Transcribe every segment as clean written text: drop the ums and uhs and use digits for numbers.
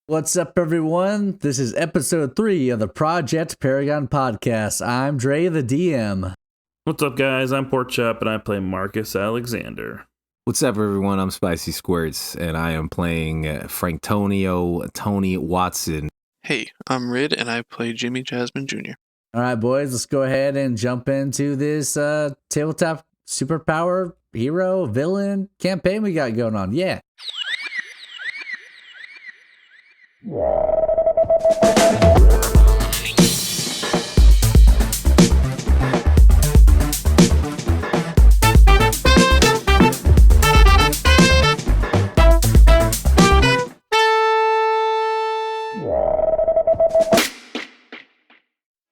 What's up, everyone? This is episode 3 of the Project Paragon podcast. I'm Dray, the DM. What's up, guys? I'm Porkchop, and I play Marcus Alexander. What's up, everyone? I'm Spicey Squirts, and I am playing Franktonio Tony Watson. Hey, I'm Rid, and I play Jimmy Jasmine Jr. All right, boys, let's go ahead and jump into this tabletop superpower hero villain campaign we got going on. Yeah.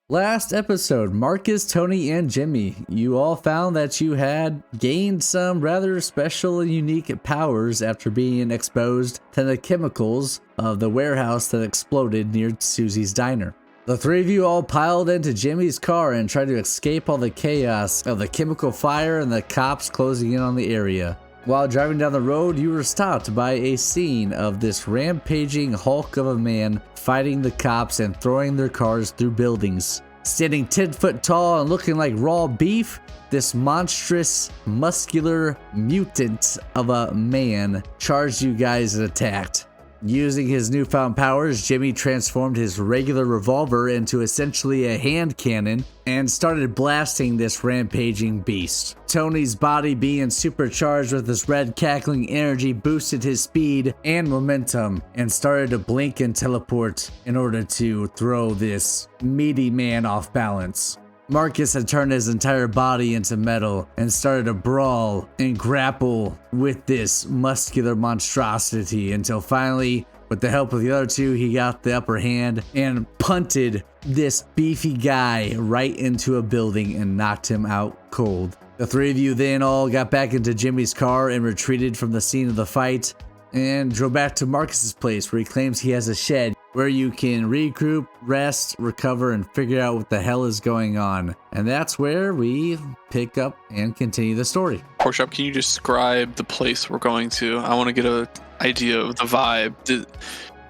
Last episode, Marcus, Tony, and Jimmy, you all found that you had gained some rather special and unique powers after being exposed to the chemicals of the warehouse that exploded near Susie's diner. The three of you all piled into Jimmy's car and tried to escape all the chaos of the chemical fire and the cops closing in on the area. While driving down the road, you were stopped by a scene of this rampaging hulk of a man fighting the cops and throwing their cars through buildings. Standing 10 foot tall and looking like raw beef, this monstrous, muscular mutant of a man charged you guys and attacked. Using his newfound powers, Jimmy transformed his regular revolver into essentially a hand cannon and started blasting this rampaging beast. Tony's body being supercharged with this red cackling energy boosted his speed and momentum and started to blink and teleport in order to throw this meaty man off balance. Marcus had turned his entire body into metal and started to brawl and grapple with this muscular monstrosity until finally, with the help of the other two, he got the upper hand and punted this beefy guy right into a building and knocked him out cold. The three of you then all got back into Jimmy's car and retreated from the scene of the fight and drove back to Marcus's place, where he claims he has a shed where you can regroup, rest, recover, and figure out what the hell is going on. And that's where we pick up and continue the story. Porkchop, can you describe the place we're going to? I want to get an idea of the vibe,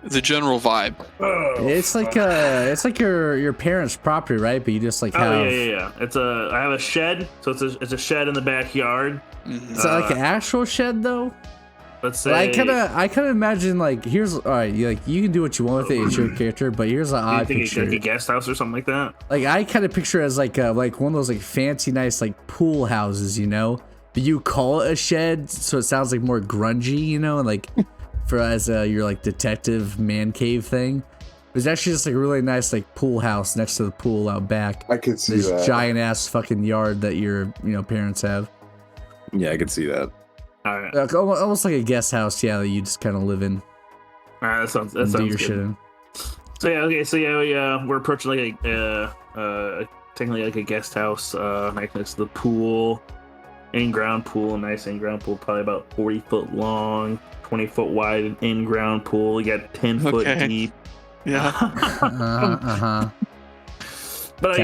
the general vibe. It's like your parents' property, right? But you just like have. Yeah. I have a shed, so it's a shed in the backyard. Mm-hmm. Is that like an actual shed though? Let's say I kind of imagine like here's all right. You can do what you want with it. It's your character, but here's an odd picture. Like a guest house or something like that. Like I kind of picture it as like one of those like fancy, nice like pool houses, you know. But you call it a shed, so it sounds like more grungy, you know, and like for as your like detective man cave thing. It's actually just like a really nice like pool house next to the pool out back. I could see this that giant ass fucking yard that your parents have. Yeah, I could see that. All right. Like, almost like a guest house, yeah, that you just kind of live in. All right, that sounds do your good. shit in. We're approaching like technically like a guest house, right next to the pool, in-ground pool, nice in-ground pool, probably about 40 foot long, 20 foot wide in-ground pool. You got 10 foot deep. Yeah. But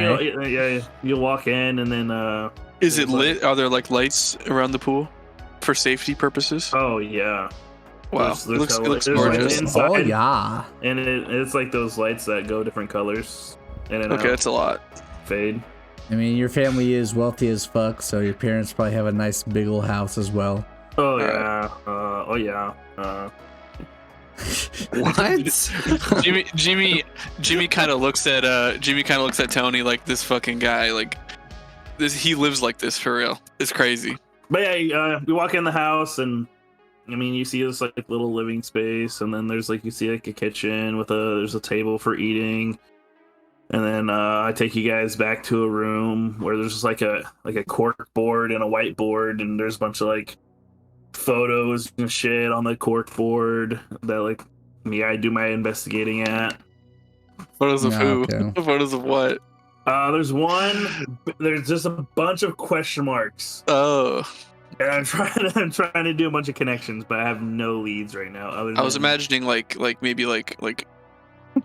you walk in and then Is it lit? Are there like lights around the pool for safety purposes? Oh yeah. Wow, There's it looks there's gorgeous. inside, Oh yeah. and it's like those lights that go different colors. And Okay, that's a lot. Fade. I mean, your family is wealthy as fuck, so your parents probably have a nice big old house as well. Oh Alright. yeah. What? Jimmy kind of looks at Tony like this fucking guy, like this. He lives like this for real. It's crazy. But yeah, we walk in the house and I mean you see this like little living space, and then there's like you see like a kitchen with there's a table for eating, and then I take you guys back to a room where there's just like a cork board and a whiteboard, and there's a bunch of like photos and shit on the cork board that like I do my investigating at. Photos of who? Okay. Photos of what? There's just a bunch of question marks. Oh. And I'm trying to do a bunch of connections, but I have no leads right now. I was imagining like maybe like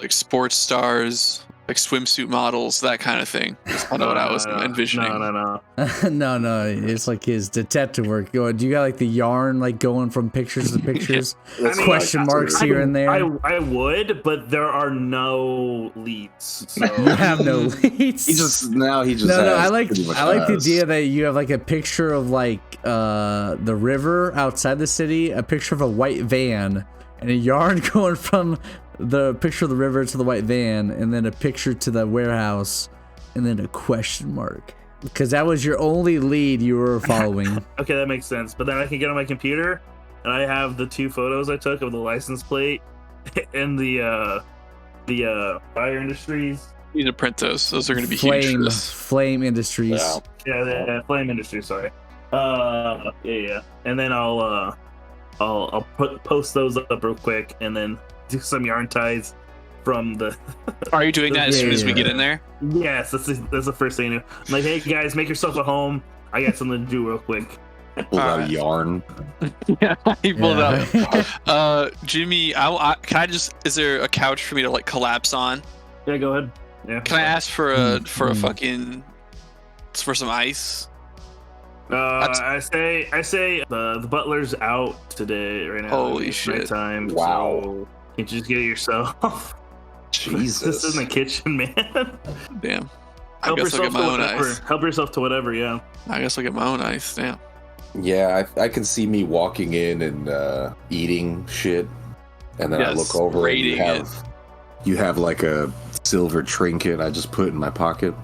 sports stars like swimsuit models, that kind of thing. That's kind of what I was envisioning. No. No, it's like his detective work. Do you got like the yarn like going from pictures to pictures? Question marks here and there. I would, but there are no leads. So. You have no leads. He just no. I like the has. idea that you have like a picture of like the river outside the city, a picture of a white van, and a yarn going from the picture of the river to the white van, and then a picture to the warehouse, and then a question mark. Because that was your only lead you were following. Okay, that makes sense. But then I can get on my computer, and I have the 2 photos I took of the license plate and the Fire Industries. You need to print those. Those are going to be huge. Flame Industries. Yeah, Flame Industries. Sorry. Yeah. And then I'll post those up real quick, and then do some yarn ties from the. Are you doing that as soon as we get in there? Yes, that's the first thing I do. I'm like, hey guys, make yourself at home. I got something to do real quick. Pull out a yarn. Yeah, he pulled out. Jimmy, can I just? Is there a couch for me to like collapse on? Yeah, go ahead. Yeah. Can I ask for a fucking for some ice? I say the butler's out today right now. Holy shit! Nighttime, wow. So you just get it yourself. Jesus. This is in the kitchen, man. Damn. I guess I'll get my own ice. Help yourself to whatever, yeah. I guess I'll get my own ice. Damn. Yeah, I can see me walking in and eating shit, and then I look over and you have like a silver trinket I just put in my pocket.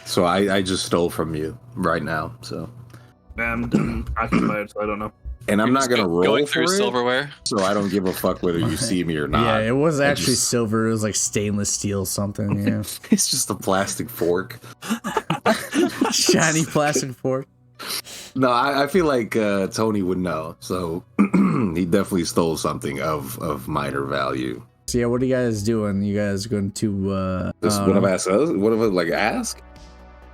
So I just stole from you right now. So I'm occupied, so I don't know. And I'm not gonna roll going for through it, silverware. so I don't give a fuck whether you see me or not. Yeah, it was actually silver. It was like stainless steel something. Yeah, it's just a plastic fork. Shiny plastic fork. No, I feel like Tony would know. So he definitely stole something of minor value. So yeah, what are you guys doing? You guys going to What have I asked us? What have I like ask?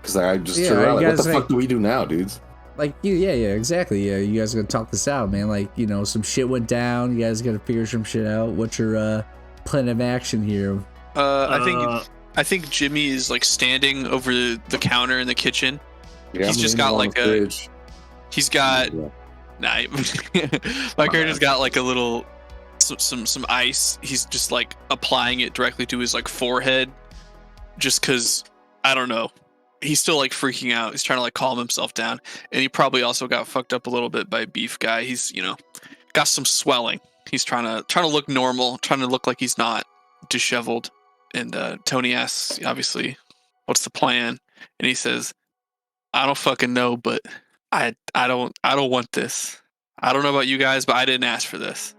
Because I just turned around like, what the fuck do we do now, dudes? Like yeah, exactly. Yeah, you guys are gonna talk this out, man. Like, you know, some shit went down. You guys gotta figure some shit out. What's your plan of action here? I think Jimmy is like standing over the counter in the kitchen. Yeah, he's just got like a. He's got. Yeah. Nah, my character's got like a little some ice. He's just like applying it directly to his like forehead, just because I don't know. He's still like freaking out. He's trying to like calm himself down, and he probably also got fucked up a little bit by Beef Guy. He's got some swelling. He's trying to look normal, trying to look like he's not disheveled. And Tony asks, obviously, what's the plan? And he says, I don't fucking know, but I don't want this. I don't know about you guys, but I didn't ask for this.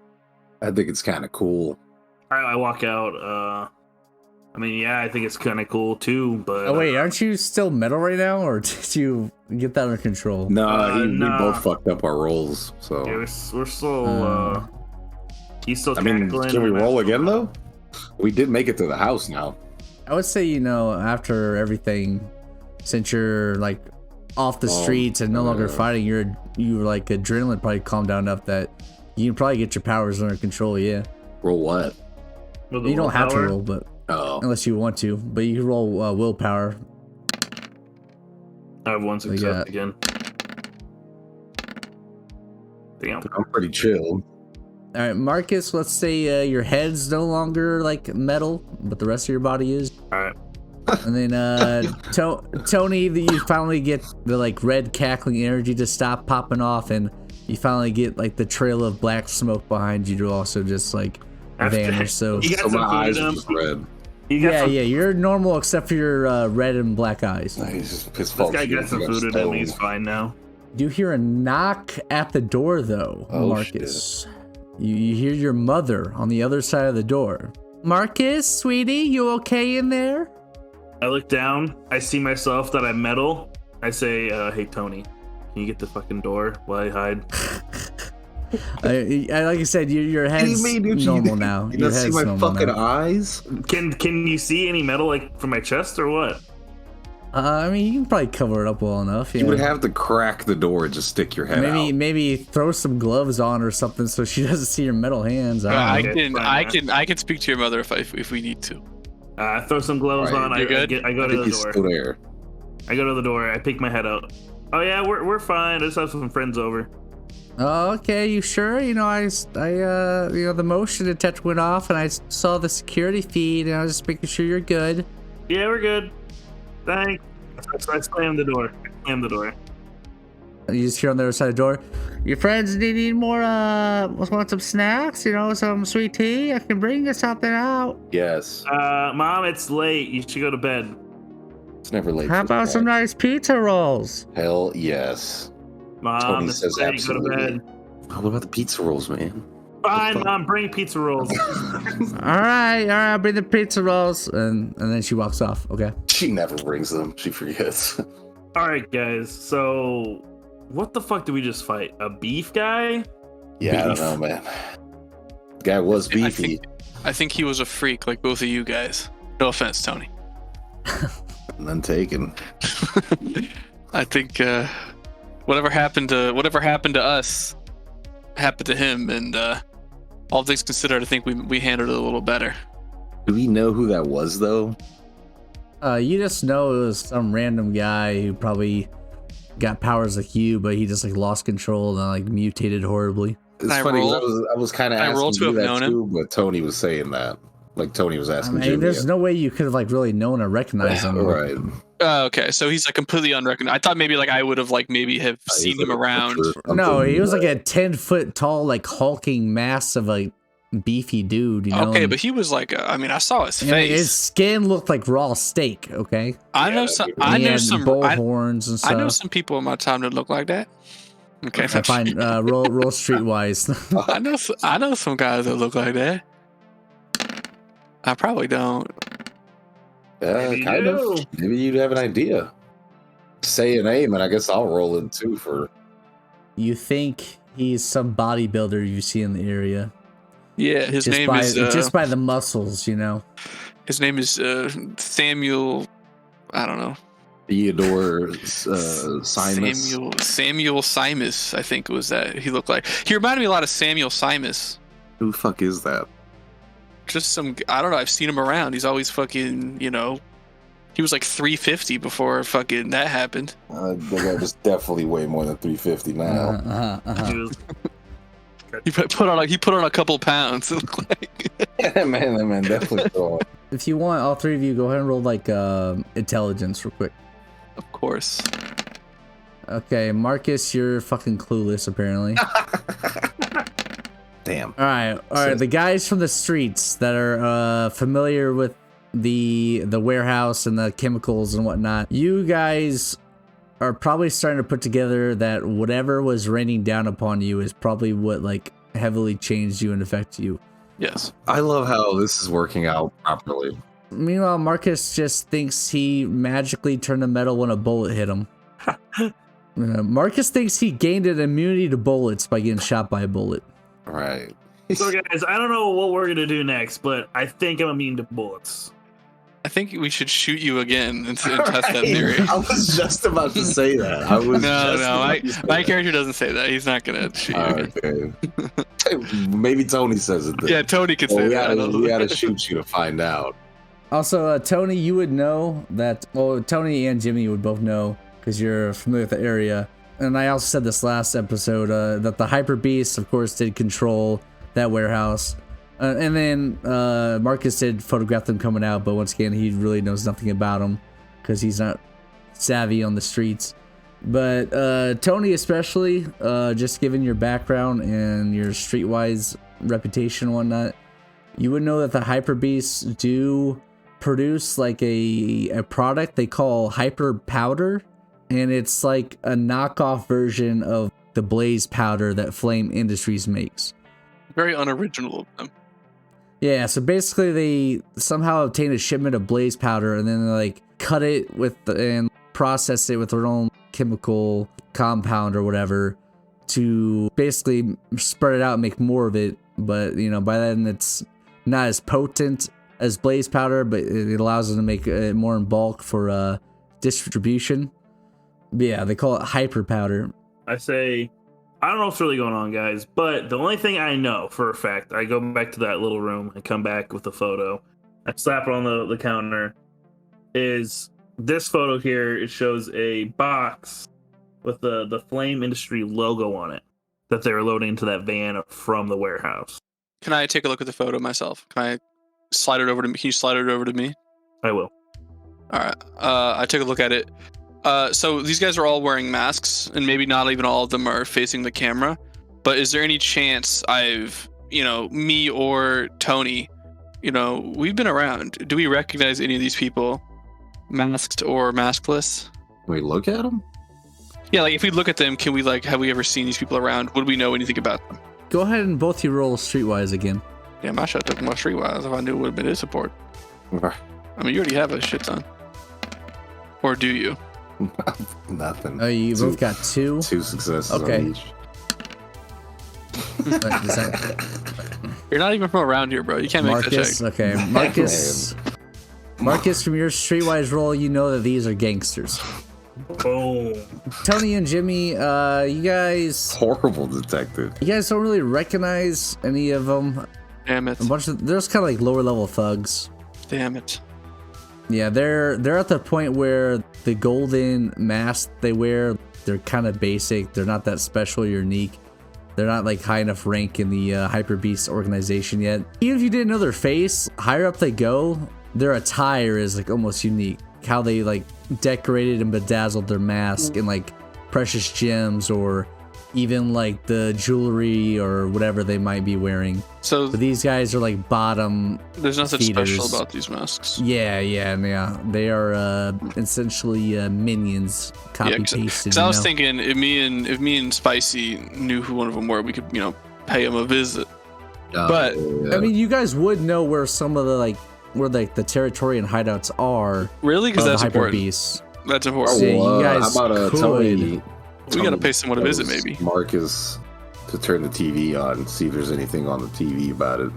I think it's kind of cool. I walk out. I mean, yeah, I think it's kind of cool too, but... Oh, wait, aren't you still metal right now, or did you get that under control? No, we both fucked up our rolls, so... Yeah, we're still, he's still tackling. Can we roll again, though? We did make it to the house now. I would say, after everything, since you're, like, off the streets and no longer fighting, you're like, adrenaline probably calmed down enough that you can probably get your powers under control, yeah. Roll what? You don't have to roll, but... Oh. Unless you want to, but you can roll willpower. I have one success again. Damn. I'm pretty chill. All right, Marcus, let's say your head's no longer like metal, but the rest of your body is. All right. And then Tony, you finally get the like red cackling energy to stop popping off, and you finally get like the trail of black smoke behind you to also just like vanish. So my eyes are just red. Yeah, you're normal except for your red and black eyes. This guy got some food in him. He's fine now. You hear a knock at the door, though, Marcus. Shit. You hear your mother on the other side of the door. Marcus, sweetie, you okay in there? I look down. I see myself that I'm metal. I say, hey, Tony, can you get the fucking door while I hide? I like I said, your head's normal now. You don't see my fucking eyes? Can you see any metal like from my chest or what? I mean, you can probably cover it up well enough. You would have to crack the door and just stick your head out. Maybe throw some gloves on or something so she doesn't see your metal hands. I can speak to your mother if we need to. Throw some gloves on. I go to the door. There. I go to the door. I peek my head out. Oh yeah, we're fine. I just have some friends over. Oh, okay. You sure? You know, the motion detector went off, and I saw the security feed, and I was just making sure you're good. Yeah, we're good. Thanks. So I slammed the door. You just hear on the other side of the door, your friends need more, want some snacks? You know, some sweet tea? I can bring you something out. Yes. Mom, it's late. You should go to bed. It's never late. How about some nice pizza rolls? Hell yes. Mom, Tony says late. absolutely. Go to bed. Oh, what about the pizza rolls, man? Fine, Mom, bring pizza rolls. all right, I'll bring the pizza rolls. And then she walks off, okay? She never brings them. She forgets. All right, guys. So, what the fuck did we just fight? A beef guy? Yeah, I don't know, man. The guy was beefy. I think he was a freak like both of you guys. No offense, Tony. None taken. I think whatever happened to us happened to him, and all things considered, I think we handled it a little better. Do we know who that was, though? You just know it was some random guy who probably got powers like you, but he just like lost control and like mutated horribly. It's funny. I was kind of asking you that too, but Tony was saying that. Like Tony was asking. I mean, there's no way you could have like really known or recognized him. Right. Okay, so he's like completely unrecognized. I thought maybe like I would have like maybe have seen him around. No, he was like a 10-foot tall, like hulking mass of a beefy dude. You know. Okay, but he was like, I mean, I saw his face. His skin looked like raw steak. Okay. I know some bull horns and stuff. I know some people in my time that look like that. Okay, I find roll streetwise. I know some guys that look like that. I probably don't. Kind of. Maybe you'd have an idea. Say a name, and I guess I'll roll in too for. You think he's some bodybuilder you see in the area? Yeah, his name is just by the muscles, you know. His name is Samuel. I don't know. Theodore Simus. Samuel Simus, I think it was that he looked like. He reminded me a lot of Samuel Simus. Who the fuck is that? Just some, I don't know. I've seen him around. He's always fucking, you know. He was like 350 before fucking that happened. The guy was definitely way more than 350 now. He put on a couple pounds. It looked like. Yeah, man, definitely. Tall. If you want, all three of you go ahead and roll like intelligence real quick. Of course. Okay, Marcus, you're fucking clueless apparently. Damn. All right. The guys from the streets that are familiar with the warehouse and the chemicals and whatnot. You guys are probably starting to put together that whatever was raining down upon you is probably what like heavily changed you and affected you. Yes. I love how this is working out properly. Meanwhile, Marcus just thinks he magically turned to metal when a bullet hit him. Marcus thinks he gained an immunity to bullets by getting shot by a bullet. Right. So guys, I don't know what we're gonna do next, but I think I'm immune to bullets. I think we should shoot you again and test that theory. I was just about to say that. My character doesn't say that. He's not gonna shoot you. Okay. Maybe Tony says it then. Yeah, Tony could say that. We gotta shoot you to find out. Also, Tony, you would know that. Well, Tony and Jimmy would both know because you're familiar with the area. And I also said this last episode that the Hyper Beast, of course, did control that warehouse. And then Marcus did photograph them coming out, but once again, he really knows nothing about them because he's not savvy on the streets. But Tony, especially, just given your background and your streetwise reputation and whatnot, you would know that the Hyper Beasts do produce like a product they call Hyper Powder. And it's like a knockoff version of the Blaze powder that Flame Industries makes. Very unoriginal of them. Yeah, so basically they somehow obtain a shipment of Blaze powder and then they like cut it and process it with their own chemical compound or whatever to basically spread it out and make more of it. But, you know, by then it's not as potent as Blaze powder, but it allows them to make it more in bulk for distribution. Yeah, they call it hyper powder. I say, I don't know what's really going on, guys, but the only thing I know for a fact, I go back to that little room and come back with a photo. I slap it on the counter. Is this photo here? It shows a box with the Flame Industry logo on it that they were loading into that van from the warehouse. Can I take a look at the photo myself? Can I slide it over to me? Can you slide it over to me? I will. All right. I took a look at it. So these guys are all wearing masks, and maybe not even all of them are facing the camera. But is there any chance me or Tony, we've been around. Do we recognize any of these people, masked or maskless? Can we look at them? Yeah, like if we look at them, can we have we ever seen these people around? Would we know anything about them? Go ahead and both you roll Streetwise again. Damn, I should have took my Streetwise if I knew it would have been his support. I mean, you already have a shit ton. Or do you? Nothing. Oh, you both got 2? 2 successes okay. on each. You're not even from around here, bro. You can't make that check. Okay, Marcus, from your Streetwise roll, you know that these are gangsters. Boom. Tony and Jimmy, you guys... Horrible detective. You guys don't really recognize any of them. Damn it. There's kind of like lower level thugs. Damn it. Yeah, they're at the point where the golden mask they wear, they're kind of basic. They're not that special or unique. They're not like high enough rank in the Hyper Beast organization yet. Even if you didn't know their face, higher up they go, their attire is like almost unique. How they like decorated and bedazzled their mask in like precious gems or even like the jewelry or whatever they might be wearing. So but these guys are like bottom. There's nothing feeders. special about these masks. Yeah. They are essentially minions copy pasted. Because I was thinking if me and Spicey knew who one of them were, we could pay him a visit. But I mean, you guys would know where some of the where the territory and hideouts are. Really? Because that's Hyper important. Beasts. That's important. So you guys how about could. We gotta pay someone a visit, maybe. Marcus to turn the TV on, see if there's anything on the TV about it.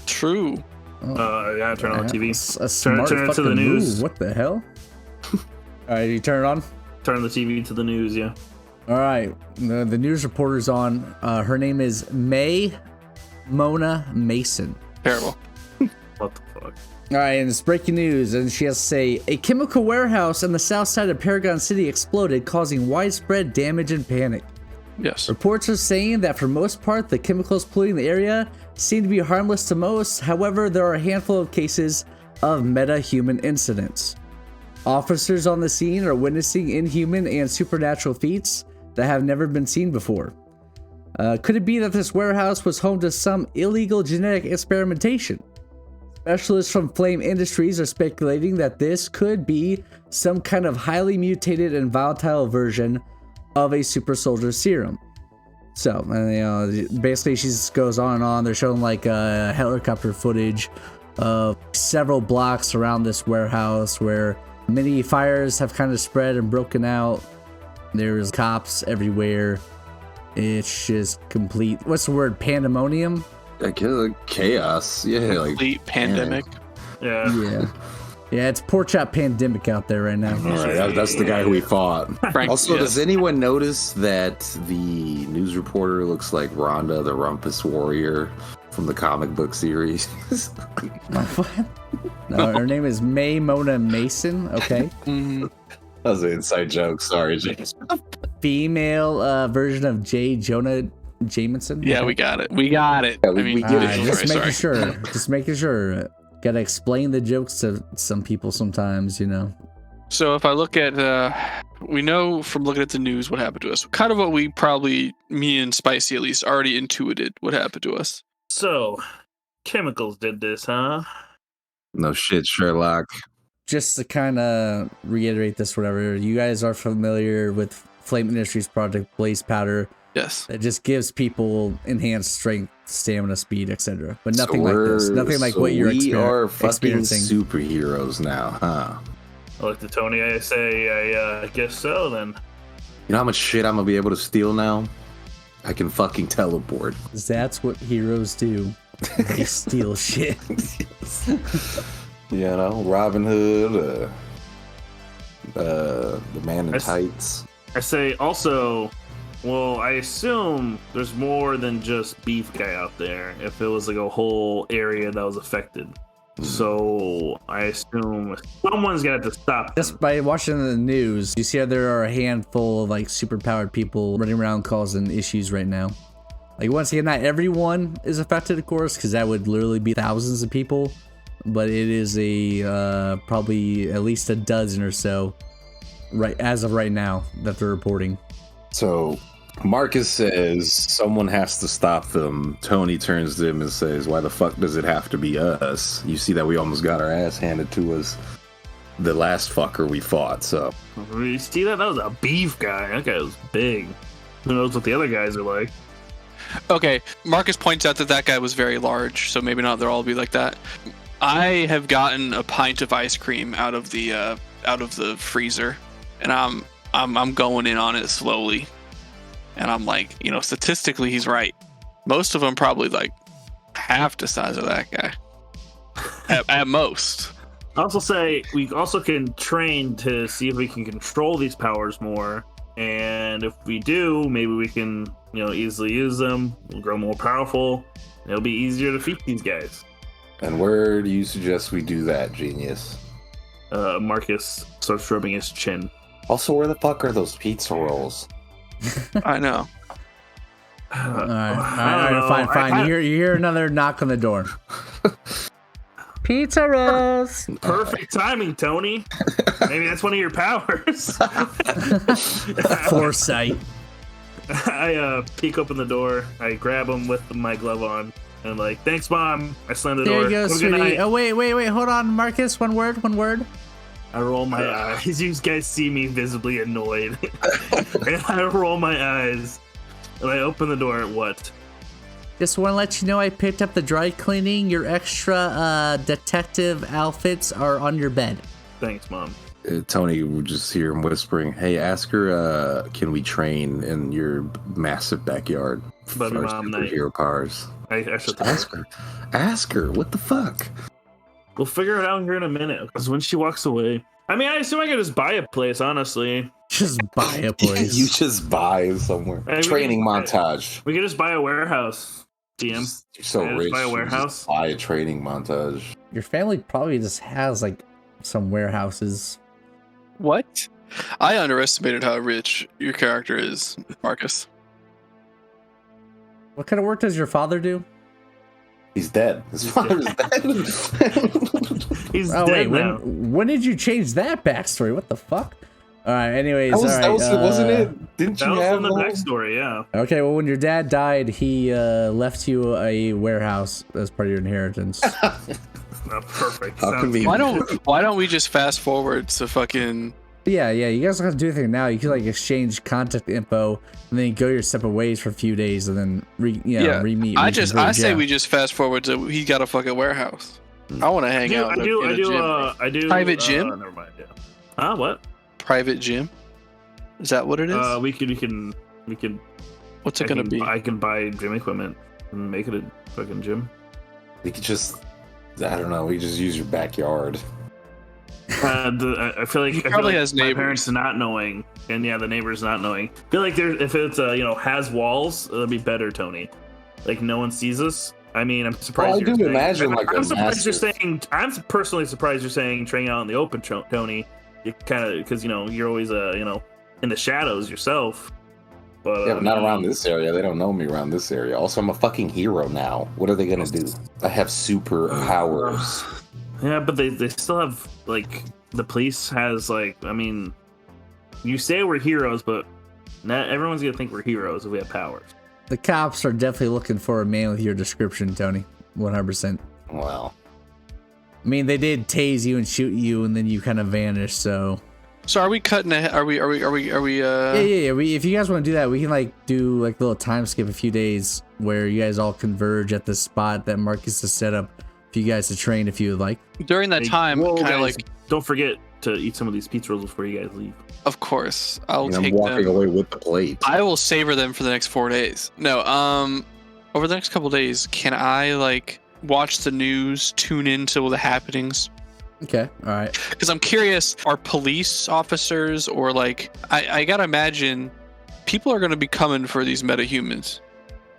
True. Yeah, turn on the TV. A smart turn it to the news. Move. What the hell? All right, you turn it on? Turn the TV to the news, yeah. All right, the news reporter's on. Her name is Mona Mason. Terrible. What the fuck? All right, and it's breaking news, and she has to say, a chemical warehouse on the south side of Paragon City exploded, causing widespread damage and panic. Yes. Reports are saying that for most part, the chemicals polluting the area seem to be harmless to most. However, there are a handful of cases of meta-human incidents. Officers on the scene are witnessing inhuman and supernatural feats that have never been seen before. Could it be that this warehouse was home to some illegal genetic experimentation? Specialists from Flame Industries are speculating that this could be some kind of highly mutated and volatile version of a super soldier serum. So, basically she just goes on and on. They're showing like helicopter footage of several blocks around this warehouse where many fires have kind of spread and broken out. There's cops everywhere. It's just complete, what's the word, pandemonium? Chaos. Yeah, complete pandemic. Yeah. Yeah, it's Porkchop pandemic out there right now. All right, that's the guy who we fought. Frank, also, yes. Does anyone notice that the news reporter looks like Rhonda, the Rumpus Warrior from the comic book series? What? No, her name is Mona Mason. Okay. That was an inside joke. Sorry, James. Female version of J. Jonah Jameson. Yeah, we got it. We got it. Yeah, we get it. Just making sure. Gotta explain the jokes to some people sometimes, So if I look at, we know from looking at the news what happened to us. Kind of what we probably, me and Spicey at least, already intuited what happened to us. So, chemicals did this, huh? No shit, Sherlock. Just to kind of reiterate this, whatever, you guys are familiar with Flame Industries product Blaze Powder. Yes. It just gives people enhanced strength, stamina, speed, etc. But nothing like this. Nothing like what you're experiencing. Superheroes now, huh? I looked at Tony, I say, I guess so then. You know how much shit I'm gonna be able to steal now? I can fucking teleport. That's what heroes do. They steal shit. Robin Hood, The man in tights. I say also, well, I assume there's more than just Beef Guy out there. If it was like a whole area that was affected. So I assume someone's got to stop them. Just by watching the news, you see how there are a handful of like superpowered people running around causing issues right now. Like once again, not everyone is affected, of course, because that would literally be thousands of people. But it is a probably at least a dozen or so, right as of right now that they're reporting. So Marcus says someone has to stop them. Tony turns to him and says, why the fuck does it have to be us? You see that we almost got our ass handed to us the last fucker we fought, so. You see that? That was a Beef Guy. That guy was big. Who knows what the other guys are like? Okay, Marcus points out that guy was very large, so maybe not they'll all be like that. I have gotten a pint of ice cream out of the freezer, and I'm going in on it slowly. And I'm like, statistically, he's right. Most of them probably like half the size of that guy, at most. I also say we also can train to see if we can control these powers more, and if we do, maybe we can, easily use them. We'll grow more powerful. And it'll be easier to defeat these guys. And where do you suggest we do that, genius? Marcus starts rubbing his chin. Also, where the fuck are those pizza rolls? I know. All right, fine. You hear another knock on the door. Pizza rolls. Perfect timing, Tony. Maybe that's one of your powers. Foresight. I peek open the door. I grab him with my glove on, and like, thanks, Mom. I slam the door. There you go, sweetie. Oh wait. Hold on, Marcus. One word. I roll my eyes. You guys see me visibly annoyed. And I roll my eyes. And I open the door. What? Just want to let you know I picked up the dry cleaning. Your extra detective outfits are on your bed. Thanks, Mom. Tony would just hear him whispering, hey, ask her, can we train in your massive backyard? But for Mom, superhero powers. I should ask her. Ask her. What the fuck? We'll figure it out here in a minute. Because when she walks away, I mean, I assume I could just buy a place, honestly. Just buy a place. You just buy somewhere. Training montage. We could just buy a warehouse, DM. You're so rich. Buy a warehouse. Buy a training montage. Your family probably just has like some warehouses. What? I underestimated how rich your character is, Marcus. What kind of work does your father do? He's dead. His father's dead. He's dead now. When did you change that backstory? What the fuck? All right. Anyways, that was wasn't it? Didn't you have the backstory? Yeah. Okay. Well, when your dad died, he left you a warehouse as part of your inheritance. Perfect. Why don't we just fast forward to fucking? Yeah. You guys don't have to do anything now. You can like exchange contact info and then go your separate ways for a few days and then re-meet. I say we just fast forward to he got a fucking warehouse. I want to hang out. I do. Private gym. Never mind. Yeah. What? Private gym. Is that what it is? We can. What's it gonna be? I can buy gym equipment and make it a fucking gym. We could just. I don't know. We just use your backyard. I feel like probably has my neighbors. parents not knowing, and the neighbors not knowing. I feel like if it's has walls, it'll be better, Tony. Like no one sees us. I mean, I'm surprised. Well, I do imagine like I'm surprised you're saying. I'm personally surprised you're saying training out in the open, Tony. You kind of because you're always in the shadows yourself. But yeah, but not around this area. They don't know me around this area. Also, I'm a fucking hero now. What are they gonna do? I have super powers. Yeah, but they still have like the police has like. I mean, you say we're heroes, but not everyone's gonna think we're heroes if we have powers. The cops are definitely looking for a man with your description, Tony. 100%. Well, I mean, they did tase you and shoot you, and then you kind of vanished. So are we cutting ahead? Are we? Yeah. If you guys want to do that, we can like do like a little time skip a few days where you guys all converge at the spot that Marcus has set up for you guys to train if you would like. During that time, kind of like. Don't forget to eat some of these pizza rolls before you guys leave. Of course, I'll take them. I'm walking away with the plate. I will savor them for the next 4 days. No, over the next couple days, can I like watch the news, tune into the happenings Okay, all right. Because I'm curious, are police officers or like I gotta imagine people are gonna be coming for these metahumans.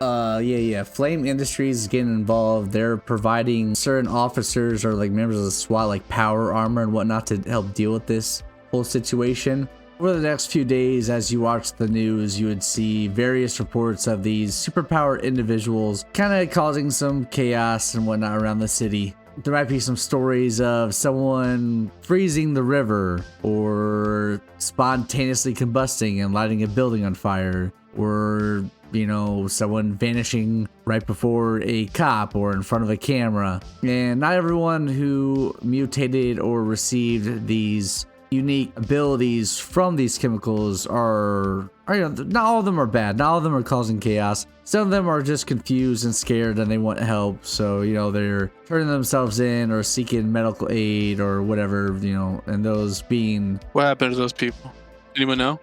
Yeah. Flame Industries is getting involved. They're providing certain officers or like members of the SWAT like power armor and whatnot to help deal with this whole situation. Over the next few days, as you watch the news, you would see various reports of these superpowered individuals kind of causing some chaos and whatnot around the city. There might be some stories of someone freezing the river or spontaneously combusting and lighting a building on fire, or someone vanishing right before a cop or in front of a camera. And not everyone who mutated or received these unique abilities from these chemicals are not all of them are bad. Not all of them are causing chaos. Some of them are just confused and scared and they want help. So, they're turning themselves in or seeking medical aid or whatever, and those being... What happened to those people? Anyone know?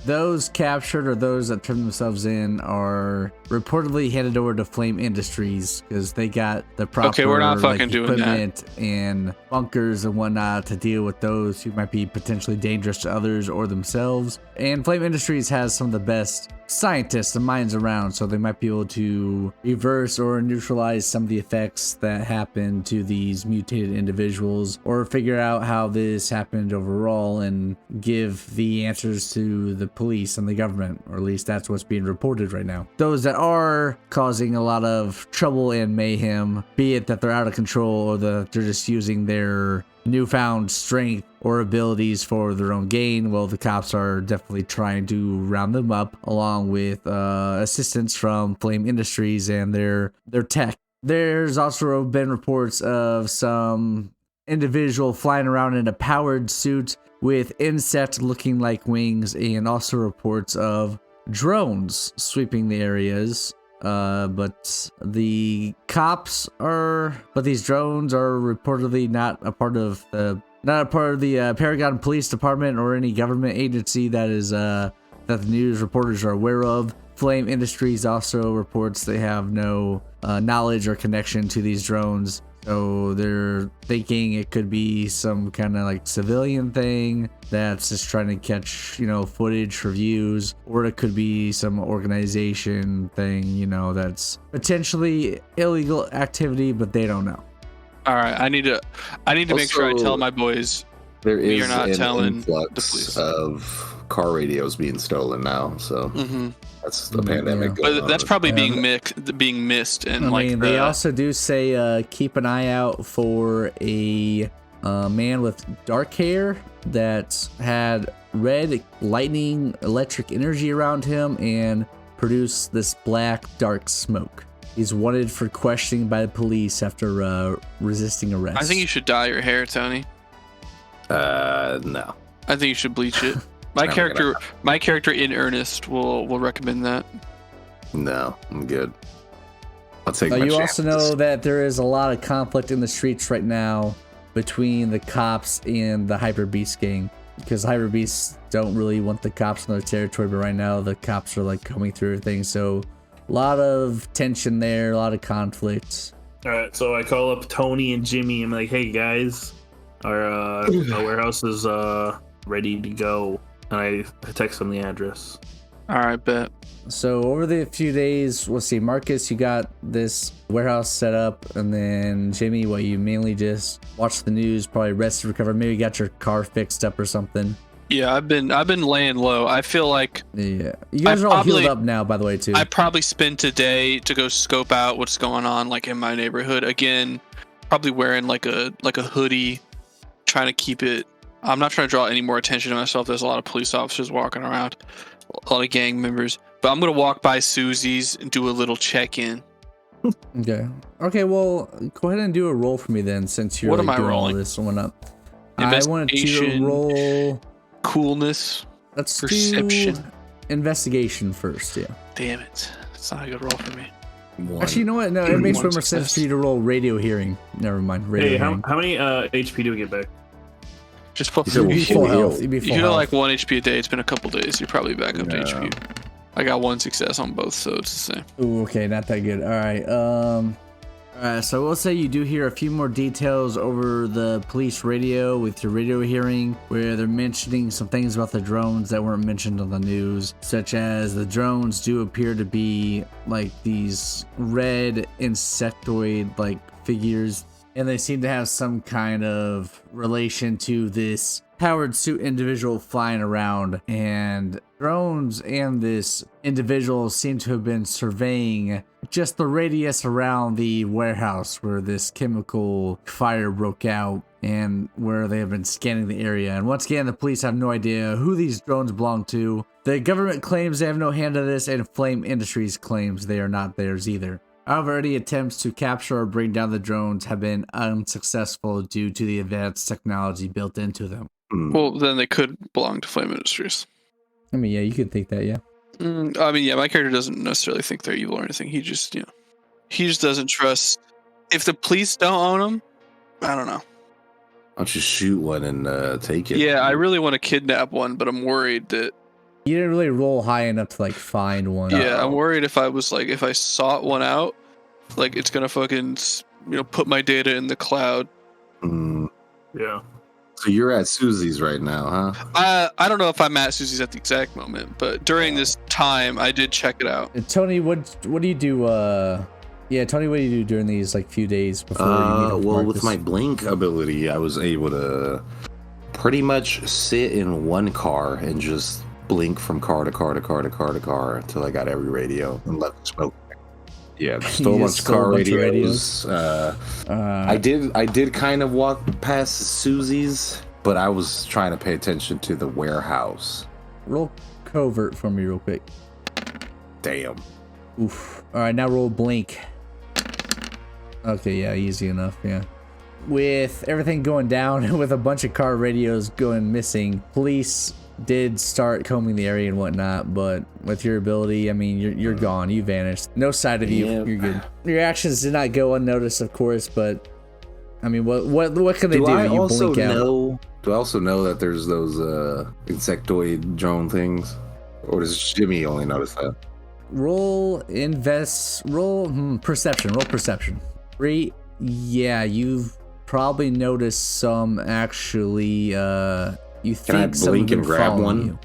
Those captured or those that turn themselves in are reportedly handed over to Flame Industries because they got the proper we're not fucking doing equipment and bunkers and whatnot to deal with those who might be potentially dangerous to others or themselves. And Flame Industries has some of the best scientists and minds around, so they might be able to reverse or neutralize some of the effects that happen to these mutated individuals, or figure out how this happened overall and give the answers to the police and the government, or at least that's what's being reported right now. Those that are causing a lot of trouble and mayhem, be it that they're out of control or that they're just using their newfound strength or abilities for their own gain, well, the cops are definitely trying to round them up along with assistance from Flame Industries and their tech. There's also been reports of some individual flying around in a powered suit with insect looking like wings, and also reports of drones sweeping the areas. But these drones are reportedly not a part of the Paragon Police Department or any government agency that is that the news reporters are aware of. Flame Industries also reports they have no knowledge or connection to these drones. So they're thinking it could be some kind of like civilian thing that's just trying to catch, footage for views, or it could be some organization thing, that's potentially illegal activity, but they don't know. All right, I need to make sure I tell my boys there is you're not an telling influx the police of car radios being stolen now, so that's the pandemic. But that's probably being missed, and they also do say keep an eye out for a man with dark hair that had red lightning electric energy around him and produced this black dark smoke. He's wanted for questioning by the police after resisting arrest. I think you should dye your hair, Tony. No. I think you should bleach it. My character in earnest will recommend that. No, I'm good. I'll take my You chances. also know that there is a lot of conflict in the streets right now between the cops and the Hyper Beast gang, because Hyper Beasts don't really want the cops in their territory, but right now the cops are like coming through everything, so a lot of tension there, a lot of conflict. All right, so I call up Tony and Jimmy. I'm like, hey guys, our warehouse is ready to go, and I text them the address. All right, bet. So over the few days, we'll see. Marcus, you got this warehouse set up, and then Jimmy, you mainly just watched the news, probably rested, recovered, maybe got your car fixed up or something. Yeah, I've been laying low. I feel like you guys are all healed up now, by the way, too. I probably spent a day to go scope out what's going on, like in my neighborhood. Again, probably wearing like a hoodie, trying to keep it. I'm not trying to draw any more attention to myself. There's a lot of police officers walking around, a lot of gang members. But I'm gonna walk by Susie's and do a little check-in. Okay. Well, go ahead and do a roll for me then, since you're doing all this one up. I want to roll coolness. Let's perception. Do investigation first. Yeah. Damn it! It's not a good roll for me. Actually, you know what? No, it makes way more sense for you to roll radio hearing. Never mind. Radio hearing. How many HP do we get back? Just put full health. You get like 1 HP a day. It's been a couple days. You're probably back up to HP. I got 1 success on both, so it's the same. Ooh, okay, not that good. All right. So we'll say you do hear a few more details over the police radio with your radio hearing, where they're mentioning some things about the drones that weren't mentioned on the news, such as the drones do appear to be like these red insectoid like figures, and they seem to have some kind of relation to this powered suit individual flying around, and drones and this individual seem to have been surveying just the radius around the warehouse where this chemical fire broke out, and where they have been scanning the area. And once again, the police have no idea who these drones belong to. The government claims they have no hand in this, and Flame Industries claims they are not theirs either. However, any attempts to capture or bring down the drones have been unsuccessful due to the advanced technology built into them. Well, then they could belong to Flame Industries. I mean, yeah, you could think that, yeah. I mean, yeah, my character doesn't necessarily think they're evil or anything. He just, he just doesn't trust. If the police don't own them, I don't know. Why don't you shoot one and take it? Yeah, I really want to kidnap one, but I'm worried that. You didn't really roll high enough to like find one. Yeah, I'm worried if I sought one out, like it's gonna fucking, put my data in the cloud. Yeah. So you're at Susie's right now, huh? I don't know if I'm at Susie's at the exact moment, but during this time, I did check it out. Tony, what do you do? Tony, what do you do during these like few days before you meet up with Well, Marcus? with my blink ability, I was able to pretty much sit in one car and just blink from car to car to car to car to car until I got every radio and left the smoke. Yeah, stole a bunch of car radios. I did kind of walk past Susie's, but I was trying to pay attention to the warehouse. Roll covert for me real quick. Damn. Oof. All right, now roll blink. Okay, yeah, easy enough, yeah. With everything going down, with a bunch of car radios going missing, police did start combing the area and whatnot, but with your ability, I mean, you're gone. You vanished. No sight of you. Yep. You're good. Your actions did not go unnoticed, of course, but I mean, what can they do? I You also blink out. do I also know that there's those insectoid drone things, or does Jimmy only notice that? Roll perception. Roll perception. 3. Yeah, you've probably noticed some actually. You Can I think some blink have and been grab following one you.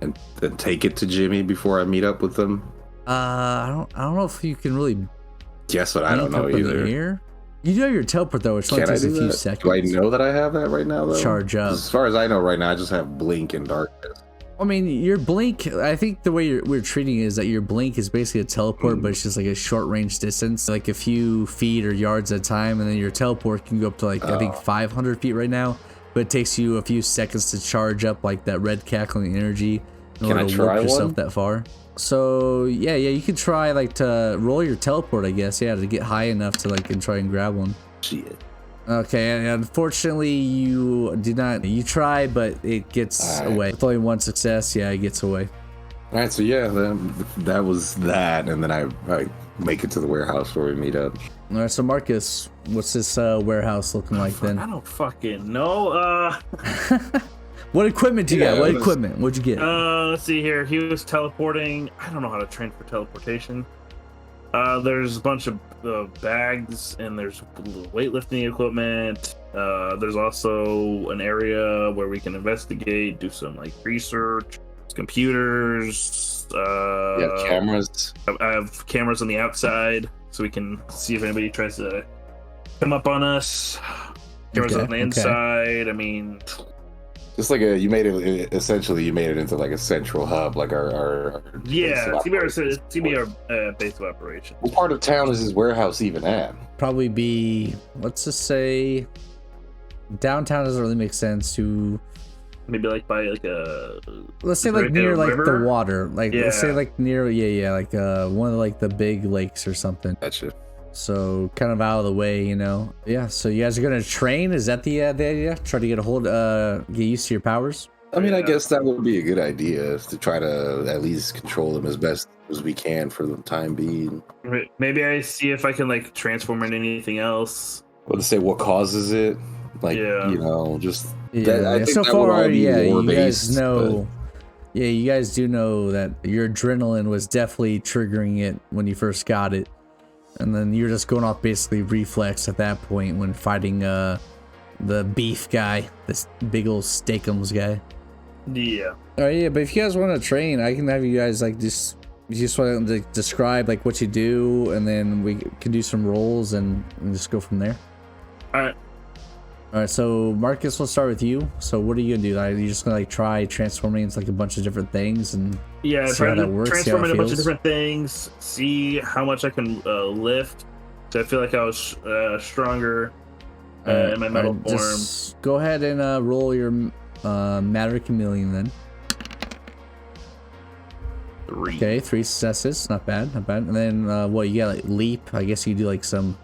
and then take it to Jimmy before I meet up with them? I don't know if you can really. Guess what? I don't blink know up in the either. air. You do have your teleport though, which only Can I takes a do few that? seconds. Do I know that I have that right now, though? Charge up. As far as I know right now, I just have blink and darkness. I mean, your blink. I think the way we're treating it is that your blink is basically a teleport, but it's just like a short range distance, like a few feet or yards at a time, and then your teleport can go up to like I think 500 feet right now. But it takes you a few seconds to charge up like that red cackling energy in Can order I to try warp yourself one? that far. So yeah, you could try like to roll your teleport, I guess, yeah, to get high enough to like and try and grab one. Shit. Okay, and unfortunately you did not. You try, but it gets away. With only one success, yeah, it gets away. All right, so yeah, that was that, and then I make it to the warehouse where we meet up. All right, so Marcus, what's this warehouse looking like then? I don't fucking know. What equipment do you got? Yeah, What it was- equipment? What'd you get? Let's see here. He was teleporting. I don't know how to train for teleportation. There's a bunch of bags, and there's weightlifting equipment. There's also an area where we can investigate, do some like research, computers. You have cameras. I have cameras on the outside, so we can see if anybody tries to come up on us. Cameras Okay, on the okay. inside. I mean, Just like you made it into like a central hub, like our yeah, base of it's gonna be operations. our base of operations. What part of town is this warehouse even at? Probably be, let's just say, downtown doesn't really make sense to. Maybe like by like a. Let's say like Like near a like the river? water, like let's say Yeah. like near like one of like the big lakes or something. Gotcha. So kind of out of the way, you know. Yeah. So you guys are gonna train? Is that the idea? Try to get get used to your powers. I mean, I Yeah. guess that would be a good idea to try to at least control them as best as we can for the time being. Maybe I see if I can like transform into anything else. But to say what causes it, like Yeah. you know, just Yeah. I think So that would far, all be yeah, you lore-based, guys know. Yeah, you guys do know that your adrenaline was definitely triggering it when you first got it. And then you're just going off basically reflex at that point when fighting the beef guy, this big old steakums guy. Yeah. Oh yeah, but if you guys want to train, I can have you guys like just want to describe like what you do, and then we can do some rolls and just go from there. All right. All right. So Marcus, we'll start with you. So what are you gonna do? Are you just gonna like try transforming into like a bunch of different things and Yeah, see try how that to works? transform into a bunch of different things. See how much I can lift. So I feel like I was stronger in my metal form. Just go ahead and roll your matter chameleon then. 3. Okay, 3 successes. Not bad, not bad. And then what you got? Like leap. I guess you do like some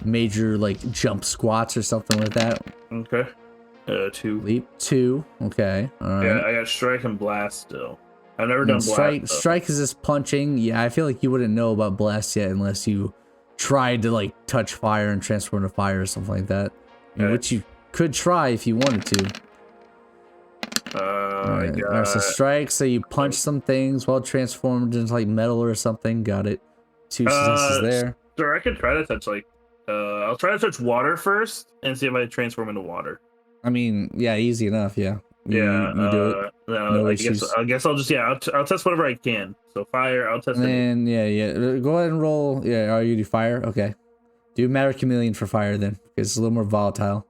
major like jump squats or something like that. Okay. 2. Leap 2. Okay. All right. Yeah, I got strike and blast still. I've never done strike. blast. Strike is just punching. Yeah, I feel like you wouldn't know about blast yet unless you tried to like touch fire and transform to fire or something like that. Okay. Which you could try if you wanted to. I got Alright, so strike. So you punch some things while transformed into like metal or something. Got it. 2 successes there. Sure, I could try to touch like I'll try to touch water first and see if I transform into water. I mean, yeah, easy enough. Yeah. You do it. No, No I issues. guess I'll just I'll test whatever I can. So fire, I'll test it. And yeah. Go ahead and roll. Yeah, you do fire. Okay. Do matter chameleon for fire then, because it's a little more volatile.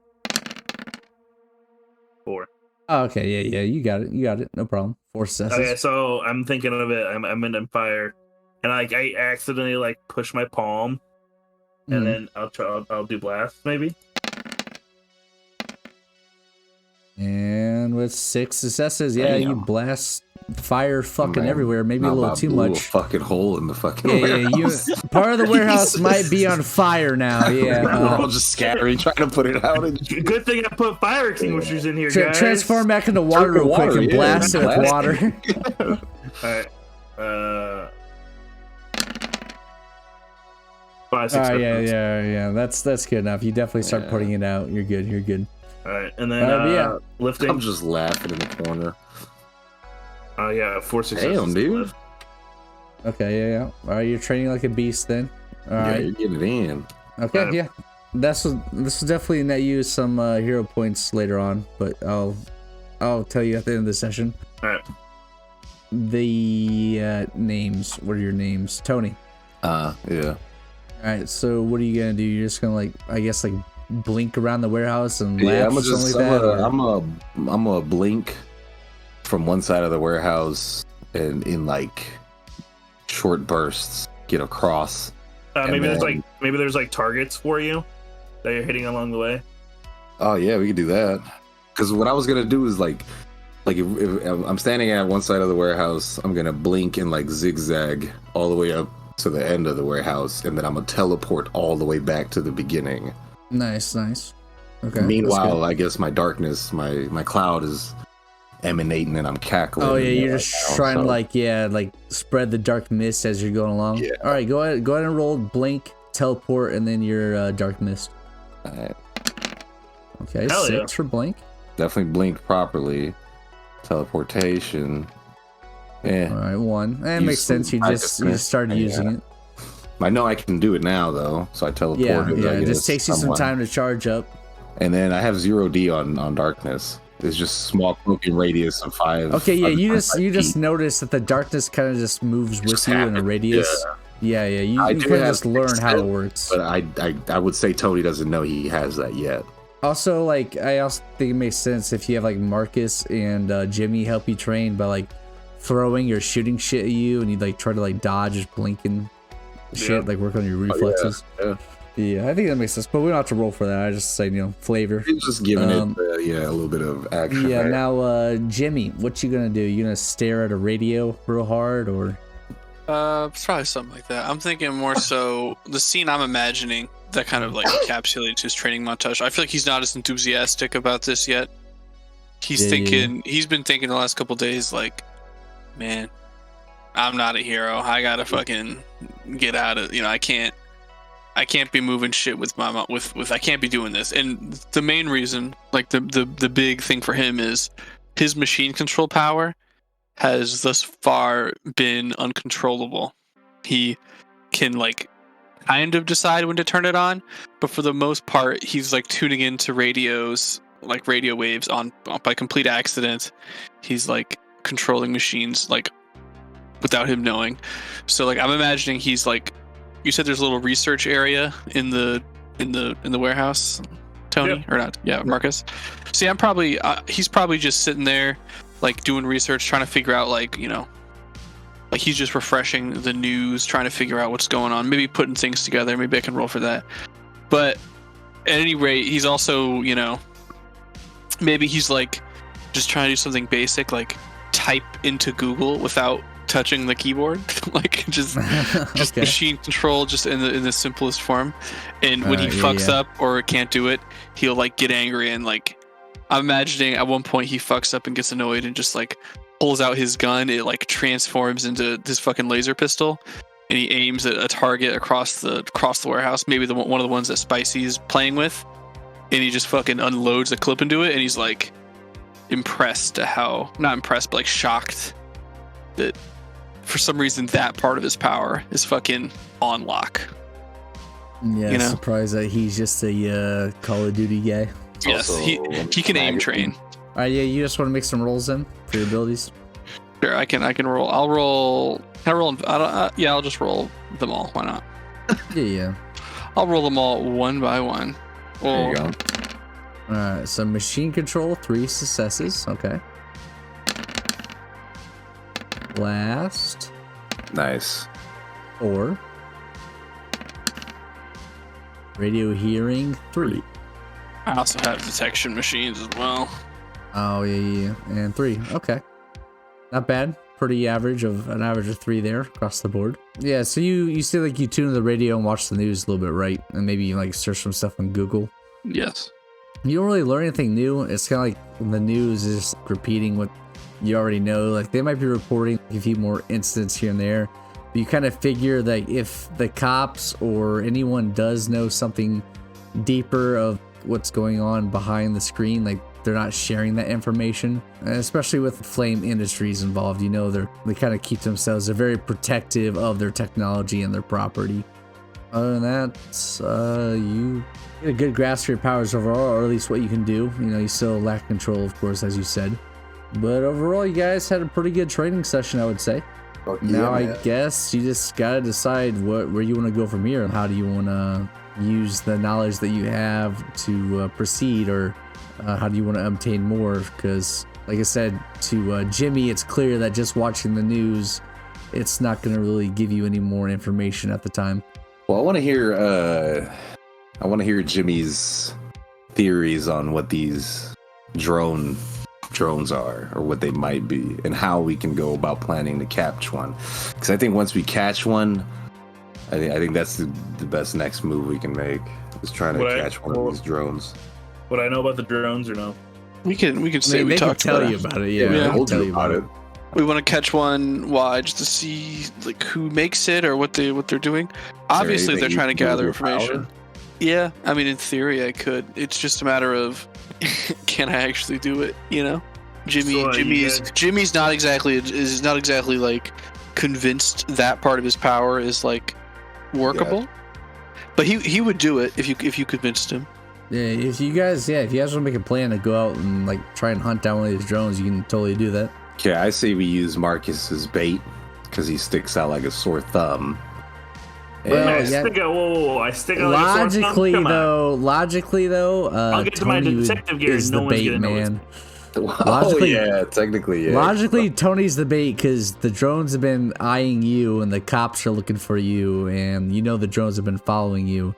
4. Oh, okay, yeah, you got it, no problem. 4 successes. Okay, so I'm thinking of it. I'm in fire, and like I accidentally like push my palm, and then I'll do blast maybe. And with 6 successes, yeah, Damn. you blast fire fucking Man, everywhere. Maybe a Now little I too blew much. A fucking hole in the fucking Yeah, warehouse. part of the warehouse might be on fire now. We're Yeah. all just scattering, trying to put it out. Good thing I put fire extinguishers in here, guys. Transform back into water real quick and blast it with water. All right. 5 Oh successes. yeah. That's good enough. You definitely start putting it out. You're good. All right, and then lifting. I'm just laughing in the corner. Oh yeah, 4 successes. Damn, dude. left. Okay, yeah. All right, you're training like a beast then. All Yeah, right. you're getting it in. Okay, yeah. This will definitely net you some hero points later on, but I'll tell you at the end of the session. All right. The names. What are your names? Tony. Yeah. All right. So what are you gonna do? You're just gonna like, I guess, like blink around the warehouse and laugh I'm or gonna something like that. or- I'm gonna blink from one side of the warehouse and in like short bursts get across. Maybe And there's like targets for you that you're hitting along the way. Oh yeah, we could do that. Because what I was gonna do is like if I'm standing at one side of the warehouse, I'm gonna blink and like zigzag all the way up to the end of the warehouse, and then I'm gonna teleport all the way back to the beginning. Nice. Okay. Meanwhile, I guess my darkness, my cloud is emanating, and I'm cackling. Oh yeah, you're right just now, trying so- to like spread the dark mist as you're going along. Yeah. All right, go ahead and roll blink, teleport, and then your dark mist. Alright, Okay, Hell 6 yeah. for blink. definitely blinked properly. Teleportation. Yeah. All right, 1. That Use makes some sense. You practice, just started man. using it. I know I can do it now though, so I teleported. Yeah. I It just guess, takes you some somewhat. time to charge up. And then I have 0D on darkness. It's just small cloaking radius of 5. Okay, yeah. You 5 just feet. notice that the darkness kind of just moves with Just you in a happens, radius. Yeah. You I kind do of have just learn how it extent, works. But I would say Tony doesn't know he has that yet. Also, like, I also think it makes sense if you have like Marcus and Jimmy help you train by like throwing or shooting shit at you, and you like try to like dodge, just blinking shit, Yeah. like work on your reflexes. yeah. Yeah, I think that makes sense, but we don't have to roll for that. I just say, flavor. He's just giving it Um, a little bit of action. Yeah, there. now Jimmy, what you gonna do? You gonna stare at a radio real hard, or Probably something like that. I'm thinking more so the scene I'm imagining that kind of like encapsulates his training montage. I feel like he's not as enthusiastic about this yet. He's Yeah. he's been thinking the last couple days like, man, I'm not a hero. I gotta fucking get out of, I can't be moving shit with my with I can't be doing this. And the main reason, like the big thing for him is his machine control power has thus far been uncontrollable. He can like kind of decide when to turn it on, but for the most part, he's like tuning into radios, like radio waves on by complete accident. He's like controlling machines like without him knowing. So like I'm imagining he's like, you said there's a little research area in the warehouse, Tony, Yep. or not? Yeah, Marcus. See, I'm probably he's probably just sitting there like doing research, trying to figure out like, you know, like he's just refreshing the news, trying to figure out what's going on, maybe putting things together. Maybe I can roll for that. But at any rate, he's also, you know, maybe he's like just trying to do something basic, like type into Google without touching the keyboard, like just Okay. machine control, just in the simplest form. And when he fucks up or can't do it, he'll like get angry and like, I'm imagining at one point he fucks up and gets annoyed and just like pulls out his gun. It like transforms into this fucking laser pistol, and he aims at a target across the warehouse. Maybe one of the ones that Spicey's playing with, and he just fucking unloads a clip into it. And he's like impressed at how, not impressed, but like shocked that for some reason that part of his power is fucking on lock. Yeah, You know? surprised that he's just a Call of Duty guy. Yes, Also, he can aim train. All right, yeah, you just want to make some rolls in for your abilities. Sure, I can roll. I'll roll. Can I roll? Yeah, I'll just roll them all. Why not? Yeah. I'll roll them all one by one. There you go. All right, so machine control, 3 successes. Okay. Blast, Nice. 4. Radio hearing, 3. I also have detection machines as well. Oh yeah, and 3. Okay, not bad. Pretty average of an average of 3 there across the board. Yeah, so you say like you tune to the radio and watch the news a little bit, right? And maybe you like search some stuff on Google. Yes. You don't really learn anything new. It's kind of like the news is just repeating what you already know. Like they might be reporting a few more incidents here and there, but you kind of figure that if the cops or anyone does know something deeper of what's going on behind the screen, like they're not sharing that information. And especially with Flame Industries involved, you know, they kind of keep themselves, they're very protective of their technology and their property. Other than that, you get a good grasp of your powers overall, or at least what you can do. You know, you still lack control, of course, as you said. But overall, you guys had a pretty good training session, I would say. Fuck Now, yeah, I guess you just gotta decide where you want to go from here, and how do you want to use the knowledge that you have to proceed, or how do you want to obtain more? Because, like I said to Jimmy, it's clear that just watching the news, it's not going to really give you any more information at the time. Well, I want to hear Jimmy's theories on what these drones are, or what they might be, and how we can go about planning to catch one. Because I think once we catch one, I think that's the best next move we can make, is trying to catch one of these drones. What I know about the drones or no? We can say we they can talked tell about you it. about it. Yeah, Yeah. they can We'll tell do you about it. We want to catch one. Why? Just to see like who makes it or what they're doing. Obviously, they're anything trying to you can do gather with your information. power? Yeah, I mean, in theory, I could. It's just a matter of can I actually do it? You know, Jimmy's not exactly like convinced that part of his power is like workable, but he would do it if you convinced him. Yeah, if you guys want to make a plan to go out and like try and hunt down one of these drones, you can totally do that. Okay, I say we use Marcus as bait, because he sticks out like a sore thumb. Well, I yeah. stick out. I stick out. Like a sore thumb? Come on. Logically though, I'll get to my Tony detective gear. is No the one's bait gonna know it's man. Logically, yeah, technically, yeah. Logically, Tony's the bait because the drones have been eyeing you, and the cops are looking for you, and you know the drones have been following you.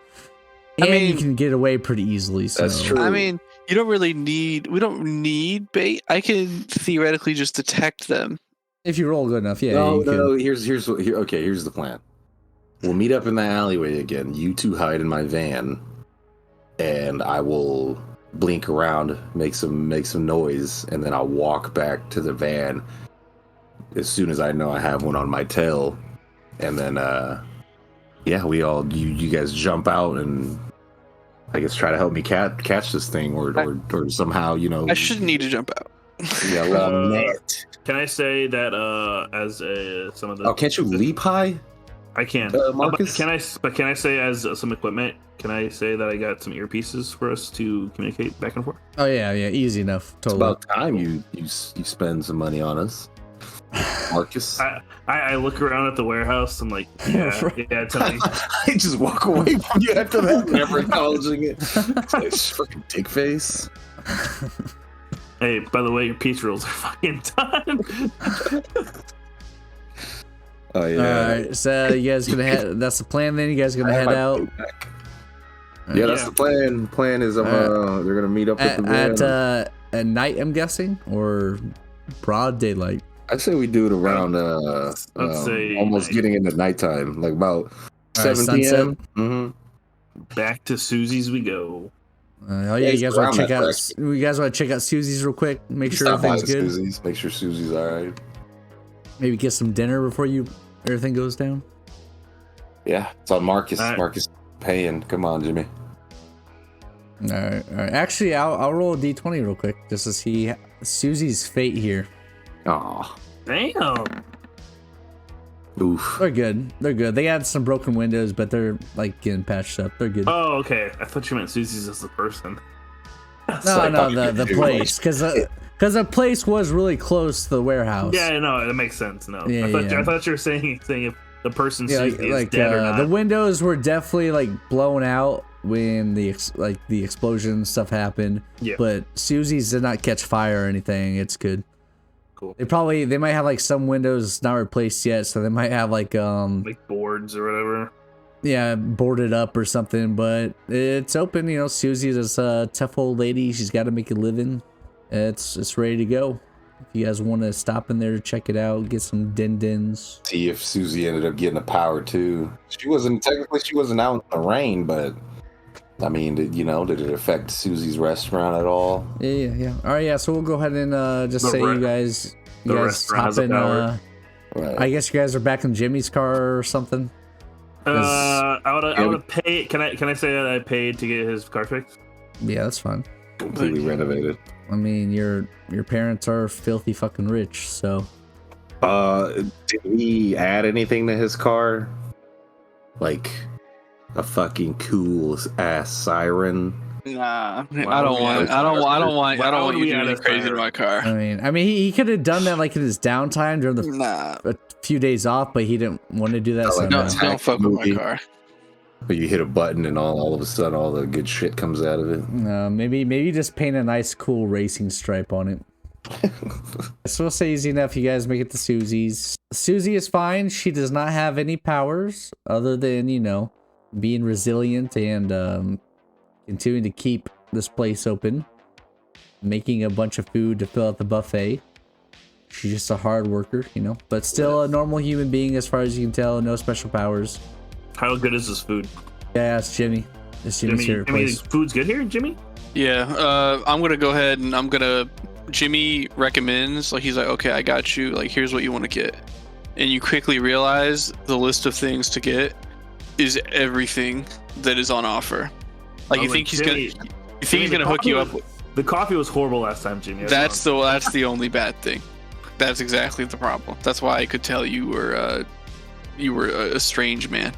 And you can get away pretty easily. So. That's true. I mean, we don't need bait. I can theoretically just detect them. If you roll good enough, yeah. No. Here's the plan. We'll meet up in the alleyway again. You two hide in my van, and I will blink around, make some noise, and then I'll walk back to the van as soon as I know I have one on my tail, and then you guys jump out and I guess try to help me catch this thing, or somehow, you know. I shouldn't need to jump out. Yeah, well, net. Can I say that some of the? Oh, can't you leap high? I can. Marcus? But can I say as some equipment? Can I say that I got some earpieces for us to communicate back and forth? Oh yeah, easy enough. It's Totally. about time you spend some money on us, Marcus. I look around at the warehouse. I'm like, yeah, tell me. I just walk away from you after that, never acknowledging it. It's like freaking dick face. Hey, by the way, your peace rules are fucking done. Oh yeah. All right, so you guys gonna head? That's the plan. Then you guys gonna head out. Yeah, that's the plan. Plan is they're gonna meet up at the van. At night, I'm guessing, or broad daylight. I'd say we do it around Let's say almost night. getting into nighttime, like about All right, 7 p.m. Mm-hmm. Back to Susie's we go. Oh yeah, you guys want to check out? You guys want to check out Susie's real quick? Make sure everything's good. Susie's. Make sure Susie's all right. Maybe get some dinner before everything goes down. Yeah, it's on Marcus. All right. Marcus paying. Come on, Jimmy. All right. Actually, I'll roll a d20 real quick just to see Susie's fate here. Aw. Damn. Oof. They're good. They had some broken windows, but they're like getting patched up. They're good. Oh, okay. I thought you meant Susie's as the person. No, the place, because the place was really close to the warehouse. Yeah, no, that makes sense. No, Yeah, I thought you were saying if the person Yeah, Susie is dead or not. the windows were definitely like blown out when the explosion stuff happened. Yeah. But Susie's did not catch fire or anything. It's good. Cool. They might have like some windows not replaced yet, so they might have like boards or whatever. yeah, boarded up or something, but it's open. You know, Susie's this tough old lady. She's got to make a living. It's ready to go. If you guys want to stop in there, check it out, get some din-dins. See if Susie ended up getting the power too. She wasn't out in the rain, but I mean, did it affect Susie's restaurant at all? Yeah. All right, yeah. So we'll go ahead and just say you guys restaurant has hop a in. power. Right. I guess you guys are back in Jimmy's car or something. I would have paid. Can I say that I paid to get his car fixed? Yeah, that's fine. Completely renovated. I mean, your parents are filthy fucking rich, so. Did we add anything to his car? Like a fucking cool ass siren? Nah, Why I don't want would you we to do add anything a crazy to siren? my car. I mean, he could have done that like in his downtime during the Nah, a few days off, but he didn't want to do that. So like no. that. don't fuck with my Movie. car. But you hit a button and all of a sudden all the good shit comes out of it. Maybe just paint a nice, cool racing stripe on it. So we'll say easy enough. You guys make it to Susie's. Susie is fine. She does not have any powers other than being resilient and continuing to keep this place open, making a bunch of food to fill out the buffet. She's just a hard worker, but still a normal human being as far as you can tell. No special powers. How good is this food? Yeah, it's Jimmy. It's Jimmy's favorite place. Food's good here, Jimmy. Yeah, I'm gonna go ahead and Jimmy recommends, like, he's like, okay, I got you. Like, here's what you want to get, and you quickly realize the list of things to get is everything that is on offer. Like, you think he's gonna hook you up. The coffee was horrible last time, Jimmy. That's the only bad thing. That's exactly the problem. That's why I could tell you were a strange man.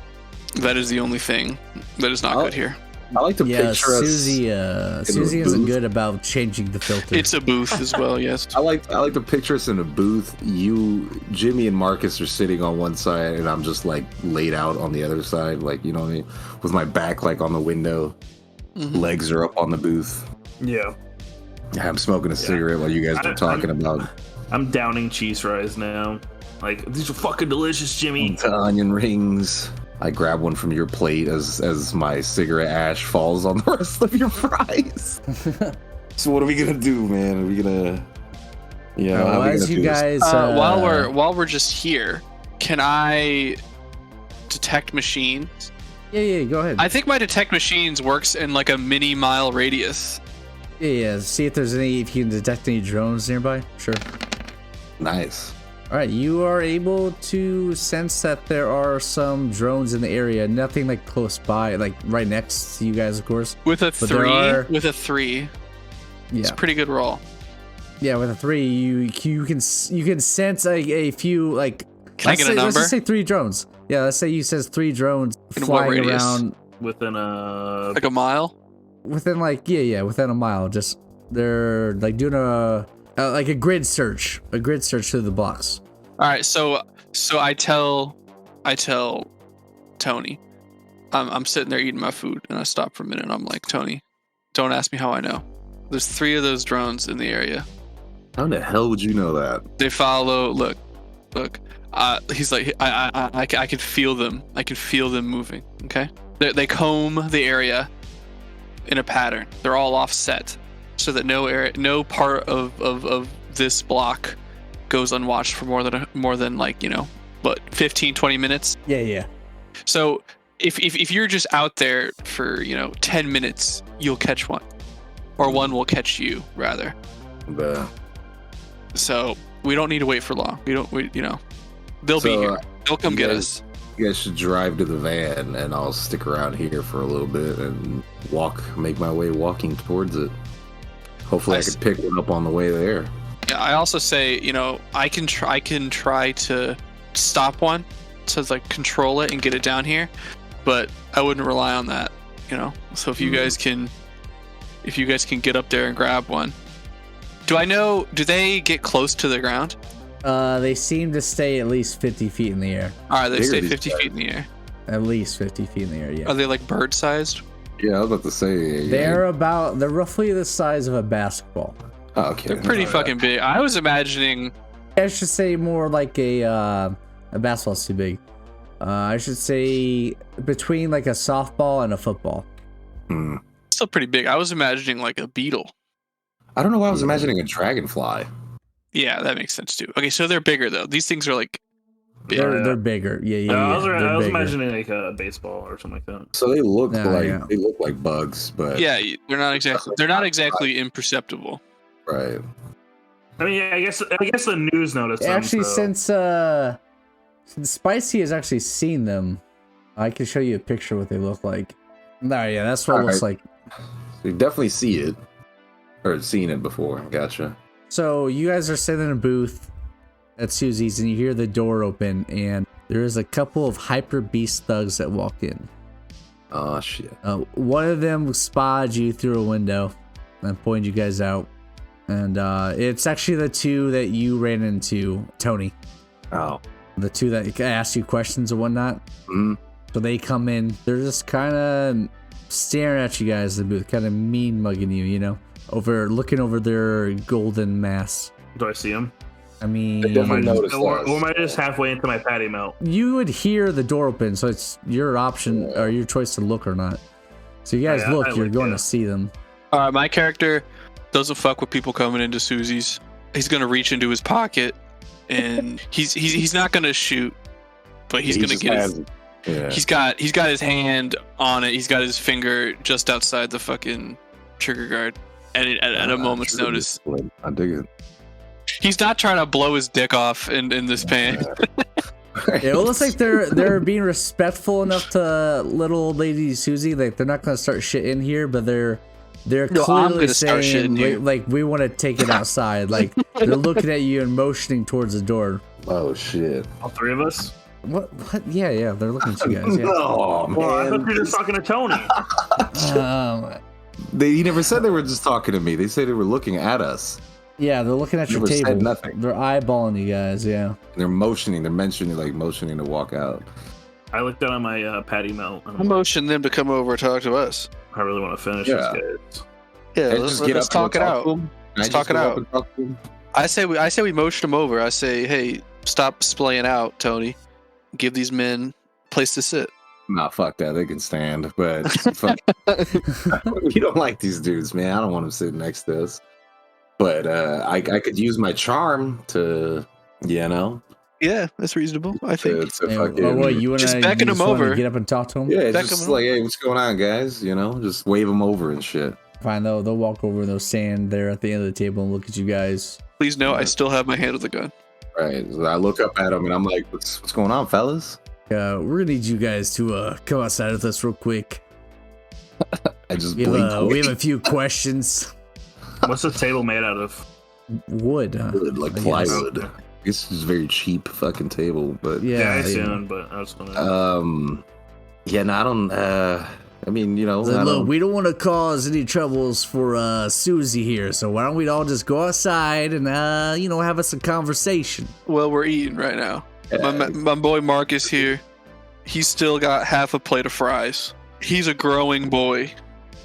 That is the only thing that is not good here. I like to picture us. Susie isn't good about changing the filter. It's a booth as well, yes. I like to picture us in a booth. You, Jimmy, and Marcus are sitting on one side, and I'm just like laid out on the other side, like, you know what I mean, with my back like on the window, legs are up on the booth. Yeah. I'm smoking a cigarette while you guys are talking about. I'm downing cheese fries now. Like, these are fucking delicious, Jimmy. The onion rings. I grab one from your plate as my cigarette ash falls on the rest of your fries. So what are we gonna do, man? Are we gonna? Yeah. Well, as you guys, while we're just here, can I detect machines? Yeah. Go ahead. I think my detect machines works in like a mini mile radius. Yeah. See if you can detect any drones nearby. Sure. Nice. All right, you are able to sense that there are some drones in the area. Nothing like close by, like right next to you guys, of course. With a But there are- three, it's a pretty good roll. Yeah, with a 3, you can sense a few like. Can I get a number? Let's just say 3 drones. Yeah, let's say you says 3 drones In what flying radius? around Within a Like a mile? within like within a mile. Just they're like doing a like a grid search through the blocks. All right, so I tell Tony, I'm sitting there eating my food, and I stop for a minute, and I'm like, Tony, don't ask me how I know. There's 3 of those drones in the area. How the hell would you know that? They follow. Look. He's like, I can feel them. I can feel them moving. Okay. They comb the area in a pattern. They're all offset, so that no part of this block goes unwatched for more than like 15, 20 minutes. Yeah. So if you're just out there for 10 minutes, you'll catch one, or one will catch you rather. But So we don't need to wait for long. They'll be here. They'll come get us. you guys should drive to the van, and I'll stick around here for a little bit and make my way walking towards it. Hopefully, I can pick one up on the way there. Yeah, I also say, I can try to stop one, to like control it and get it down here, but I wouldn't rely on that, So if you guys can get up there and grab one. Do they get close to the ground? They seem to stay at least 50 feet in the air. All right, they stay 50 feet in the air. At least 50 feet in the air, yeah. Are they like bird-sized? Yeah, I was about to say. They're roughly the size of a basketball. Oh, okay. They're pretty fucking big. I was imagining. I should say more like a basketball's too big. I should say between like a softball and a football. Still pretty big. I was imagining like a beetle. I don't know why I was imagining a dragonfly. Yeah, that makes sense too. Okay, so they're bigger though. These things are like big. They're bigger. Yeah. I was bigger. imagining like a baseball or something like that. So they look like bugs, but Yeah, they're not exactly imperceptible. right. I mean, yeah, I guess the news noticed them. Actually, so. since Spicey has actually seen them, I can show you a picture of what they look like. No, yeah, that's what it looks like. So you definitely see it, or seen it before. Gotcha. So you guys are sitting in a booth at Susie's, and you hear the door open, and there's a couple of hyper beast thugs that walk in. Oh shit. One of them spotted you through a window and pointed you guys out, and it's actually the 2 that you ran into, Tony. Oh. The 2 that asked you questions and whatnot. So they come in. They're just kind of staring at you guys in the booth, kind of mean mugging you, looking over their golden masks. Do I see him? I mean, They definitely noticed Or us. am I just halfway into my patty melt? you would hear the door open, so it's your option or your choice to look or not. So you guys I look, you're look, going yeah. to see them. All right, my character doesn't fuck with people coming into Susie's. He's gonna reach into his pocket, and he's not gonna shoot, but he's gonna get his. Yeah. He's got his hand on it. He's got his finger just outside the fucking trigger guard, and at a moment's notice. I dig it. He's not trying to blow his dick off in this pan. It looks like they're being respectful enough to little old lady Susie. Like they're not gonna start shit in here, but they're I'm clearly gonna start saying shitting here. like we want to take it outside. Like they're looking at you and motioning towards the door. Oh shit. All 3 of us? What? Yeah. They're looking at you guys. Yeah. No, man. Well, I thought you were just talking to Tony. He never said they were just talking to me. They said they were looking at us. Yeah, they're looking at your Never said table. nothing. They're eyeballing you guys. Yeah. They're motioning to walk out. I looked down on my patty melt. I motioned them to come over and talk to us. I really want to finish Yeah. this guys. Yeah, Hey, let's talk it out. Let's talk it out. I say we motion them over. I say, hey, stop splaying out, Tony. Give these men a place to sit. Nah, fuck that. They can stand, but fuck. We don't like these dudes, man. I don't want them sitting next to us. But I could use my charm to, Yeah, that's reasonable. I think. to Hey, fucking, what, you wanna, Just becking you them wanna over. Get up and talk to them. yeah, back just them like, hey, what's going on, guys? Just wave them over and shit. Fine. They'll walk over and they'll stand there at the end of the table and look at you guys. Please know, I still have my hand on the gun. Right. So I look up at them and I'm like, what's going on, fellas? We're gonna need you guys to come outside with us real quick. I just We blink. have a few questions. What's this table made out of? Wood, huh? Wood, like I guess. plywood. This is a very cheap fucking table, but Yeah, I assumed, but I was wondering. yeah, no, I don't. I mean, you know, Like, I look, don't- we don't want to cause any troubles for Susie here, so why don't we all just go outside and have us a conversation? Well, we're eating right now. My boy Marcus here, he's still got half a plate of fries. He's a growing boy.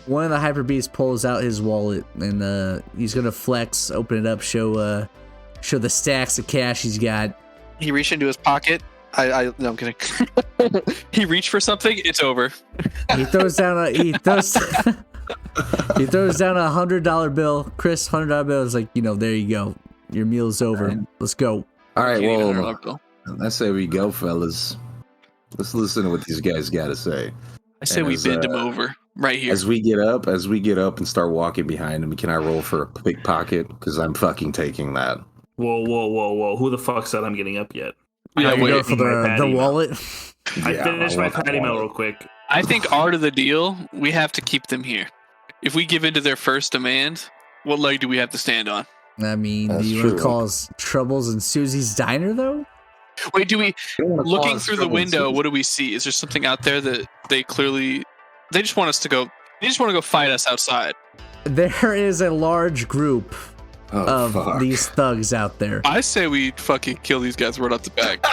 One of the hyper beasts pulls out his wallet and he's gonna flex, open it up, show the stacks of cash he's got. He reached into his pocket. No, I'm kidding. He reached for something. It's over. He throws down a he throws down a $100 bill. Chris, $100 bill is like, there you go. Your meal's over. Let's go. All right, Can't even well, bill. let's say we go, fellas. Let's listen to what these guys got to say. I say And we as, bend him over right here. As we get up and start walking behind him, can I roll for a pickpocket? Because I'm fucking taking that. Whoa. Who the fuck said I'm getting up yet? Yeah, You wait. go for the wallet. I Yeah, finished I my want that patty melt wallet. real quick. I think art of the deal, we have to keep them here. If we give in to their first demand, what leg do we have to stand on? I mean, That's do you want true. to cause troubles in Susie's diner though? Wait, do we I don't wanna looking cause through the trouble in window, Susie. what do we see? Is there something out there that they just want us to go they just want to go fight us outside? There is a large group Oh, of fuck. these thugs out there. I say we fucking kill these guys right off the back.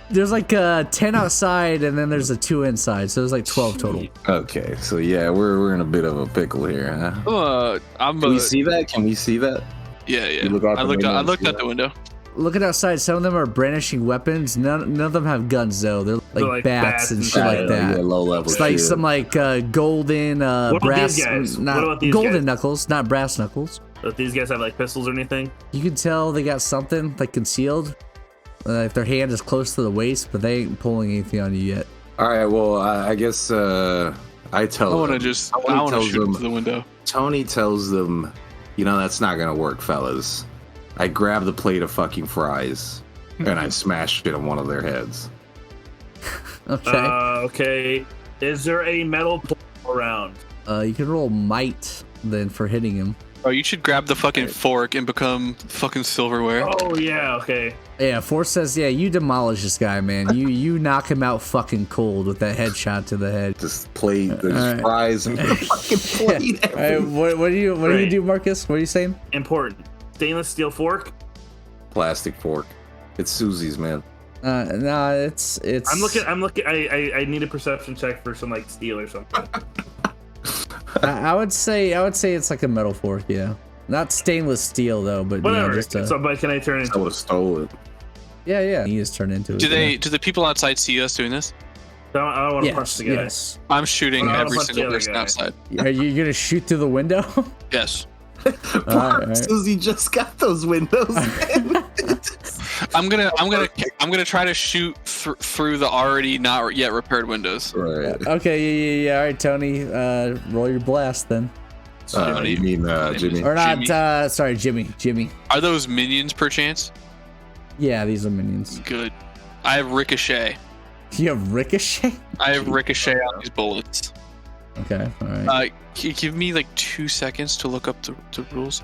There's like 10 outside and then there's a 2 inside, so there's like 12 total. Okay, so yeah, we're in a bit of a pickle here, huh? I'm Can we see that? Can we see that? yeah. You look out I the looked window out, I and looked see out that? the window. Looking outside, some of them are brandishing weapons. None of them have guns though. They're like, bats and shit like that. Yeah, low level It's like shit. some like golden What about brass, these guys? not What about these golden guys? knuckles, not brass knuckles. But these guys have like pistols or anything? You can tell they got something like concealed. If their hand is close to the waist, but they ain't pulling anything on you yet. All right, well, I guess I tell I want to them. just Tony I want to tells shoot them- into the window. Tony tells them, that's not gonna work, fellas. I grab the plate of fucking fries and I smashed it on one of their heads. Okay. Okay. Is there a metal pole around? You can roll might then for hitting him. Oh, you should grab the fucking fork and become fucking silverware. Oh yeah, okay. Yeah, Force says, yeah, you demolish this guy, man. You knock him out fucking cold with that headshot to the head. Just plate, there's All right. fries and fucking plate. All right, what do you Right. do, Marcus? What are you saying? Important. Stainless steel fork. Plastic fork. It's Susie's, man. No, it's. I'm looking. I need a perception check for some like steel or something. I would say it's like a metal fork, yeah. Not stainless steel though, but Whatever. just So, but can I turn I into? would have stole it. yeah. He is turned into it. Do yeah. the people outside see us doing this? I don't want to punch Yes, the guy. yes. I'm shooting I wanna every punch the single other person guy. outside. Are you gonna shoot through the window? Yes. All right. Susie just got those windows. I'm gonna try to shoot through the already not yet repaired windows. Right. Okay, yeah. All right, Tony. Roll your blast then. You mean Jimmy? Or not? Jimmy. Sorry, Jimmy. Are those minions perchance? Yeah, these are minions. Good. I have ricochet. You have ricochet. I have ricochet on these bullets. Okay, all right. Can you give me like 2 seconds to look up the rules?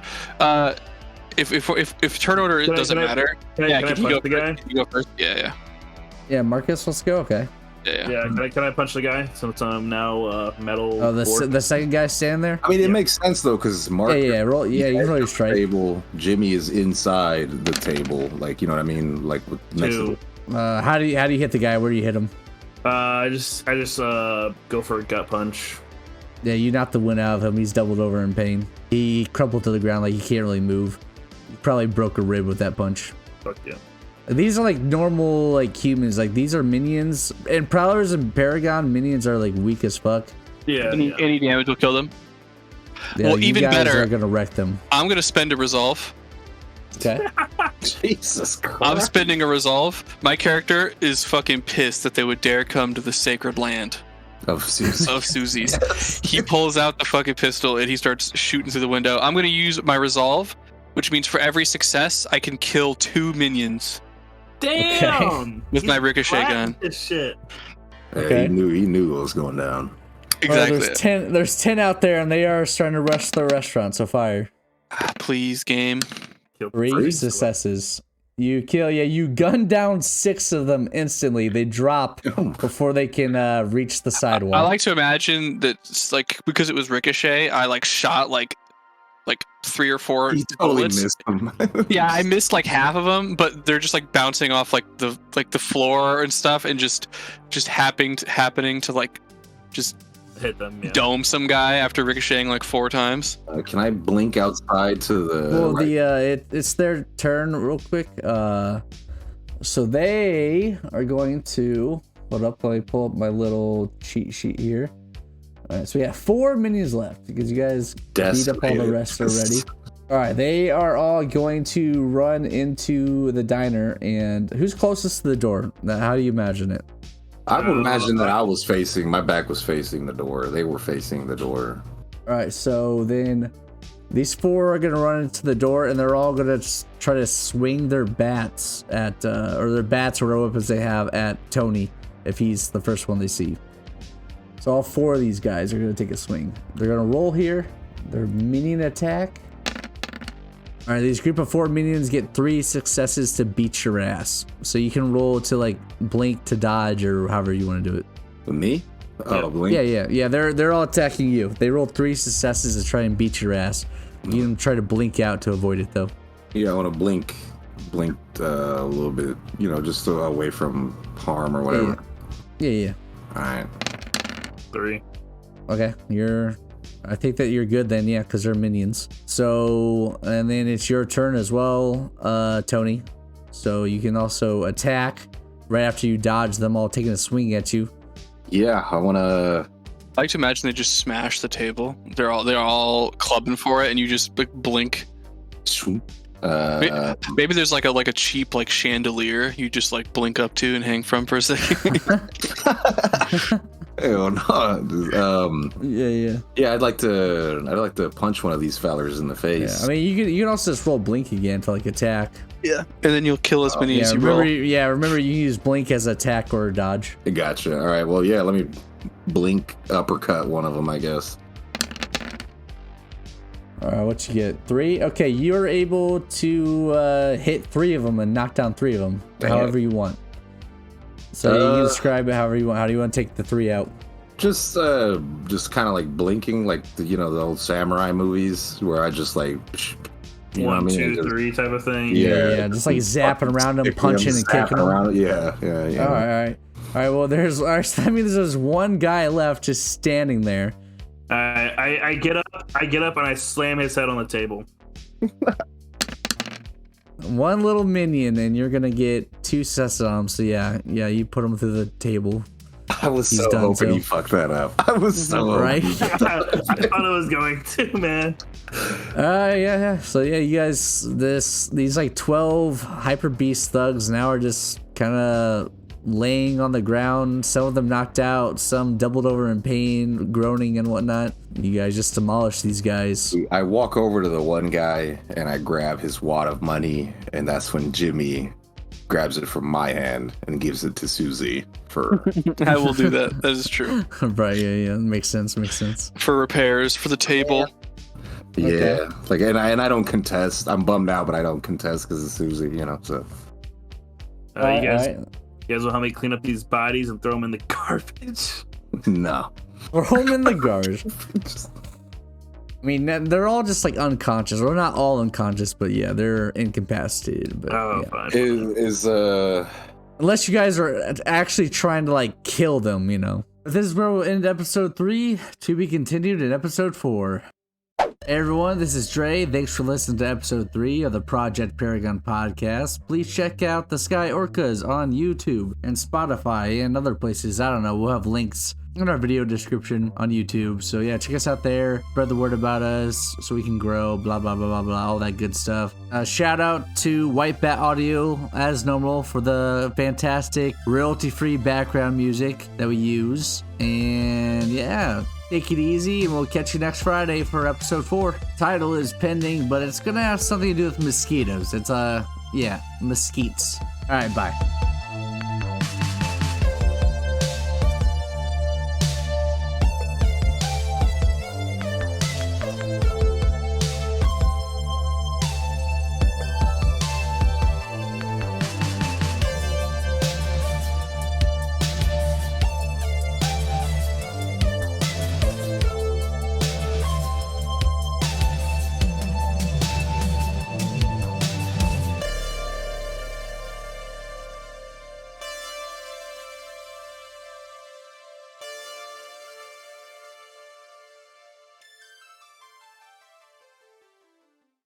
If turn order doesn't matter, Can I can you go punch the guy? first? You go first. Yeah. Yeah, Marcus, let's go. Okay. Yeah. Can I punch the guy? Since I'm now metal. Oh, fork? the second guy standing there. I mean, it makes sense though, because Mark. Yeah. Roll. Yeah, you can roll your strike. Table. Jimmy is inside the table, like you know what I mean, like next to. Two. How do you hit the guy? Where do you hit him? I just go for a gut punch. Yeah, you knocked the wind out of him. He's doubled over in pain. He crumpled to the ground like he can't really move. You probably broke a rib with that punch. Fuck yeah. These are like normal like humans. Like these are minions. And Prowlers and Paragon minions are like weak as fuck. Yeah. Any damage will kill them. Yeah, Well, you even guys better- are gonna wreck them. I'm gonna spend a resolve. Okay. Jesus Christ! I'm spending a resolve. My character is fucking pissed that they would dare come to the sacred land Of Susie. of Susie's. He pulls out the fucking pistol and he starts shooting through the window. I'm gonna use my resolve, which means for every success, I can kill 2 minions Damn. with my ricochet gun. This shit. Okay. He knew what was going down. Exactly. There's 10 out there, and they are starting to rush the restaurant. So fire. Please, game. kill 3 successes. You gun down 6 of them instantly. They drop before they can reach the sidewalk. I like to imagine that, like, because it was ricochet, I like shot like 3 or 4 You totally bullets. missed them. Yeah, I missed like half of them, but they're just like bouncing off like the floor and stuff, and just happening to like just hit them. Yeah. dome some guy after ricocheting like 4 times. Can I blink outside to the? Well, right? it's their turn real quick. So they are going to hold up. Let me pull up my little cheat sheet here. All right, so we have 4 minions left because you guys beat up all the rest already. All right, they are all going to run into the diner. And who's closest to the door? Now, how do you imagine it? I would imagine that my back was facing the door. They were facing the door. All right, so then these 4 are going to run into the door, and they're all going to try to swing their bats at, or their bats or whatever weapons they have at Tony if he's the first one they see. So all 4 of these guys are going to take a swing. They're going to roll here. Their minion attack. All right, these group of 4 minions get 3 successes to beat your ass. So you can roll to like blink to dodge or however you want to do it. With me? Oh, blink. Yeah. They're all attacking you. They roll 3 successes to try and beat your ass. You can try to blink out to avoid it though. Yeah, I want to blink a little bit, just away from harm or whatever. Yeah. All right. 3. Okay, I think that you're good then, yeah, because they're minions. So, and then it's your turn as well, Tony. So you can also attack right after you dodge them all taking a swing at you. Yeah, I want to. I like to imagine they just smash the table. They're all clubbing for it, and you just blink. Maybe there's like a cheap like chandelier you just like blink up to and hang from for a second. Hell no. Yeah. I'd like to punch one of these fellers in the face. Yeah, I mean, you can also just roll blink again to like attack. Yeah, and then you'll kill as many as you roll. Remember you use blink as attack or dodge. Gotcha. All right. Well, yeah. Let me blink uppercut one of them, I guess. All right, what you get? 3. Okay, you're able to hit 3 of them and knock down 3 of them, however you want. So you can describe it however you want. How do you want to take the 3 out? Just kind of like blinking, like the old samurai movies where I just like, you know what I 1, mean? 2, 3 type of thing. Yeah, just like zapping around them, punching and kicking them. Yeah. All right. Well, there's one guy left just standing there. I get up and I slam his head on the table. One little minion, and you're gonna get 2 successes on him. So yeah, you put him through the table. I was so hoping you fucked that up. I was so right. I thought it was going to, man. Yeah. So yeah, you guys, these like 12 hyper beast thugs now are just kind of laying on the ground. Some of them knocked out, some doubled over in pain, groaning and whatnot. You guys just demolish these guys. I walk over to the one guy and I grab his wad of money, and that's when Jimmy grabs it from my hand and gives it to Susie for. I will do that. That is true. Right? Yeah. Makes sense. For repairs for the table. Yeah, Okay. like and I don't contest. I'm bummed out, but I don't contest because it's Susie, So. You guys will help me clean up these bodies and throw them in the garbage? No. Throw them in the garbage. I mean, they're all just like unconscious. Well, not all unconscious, but yeah, they're incapacitated. But, yeah. Fine. Is Unless you guys are actually trying to like kill them, This is where we'll end episode 3. To be continued in episode 4. Hey everyone, this is Dray. Thanks for listening to episode 3 of the Project Paragon podcast. Please check out the Sky Orcas on YouTube and Spotify and other places. I don't know. We'll have links in our video description on YouTube. So yeah, check us out there. Spread the word about us so we can grow. Blah, blah, blah, blah, blah. All that good stuff. Shout out to White Bat Audio, as normal, for the fantastic royalty-free background music that we use. And yeah, take it easy, and we'll catch you next Friday for episode 4. Title is pending, but it's gonna have something to do with mosquitoes. It's mesquites. All right, bye.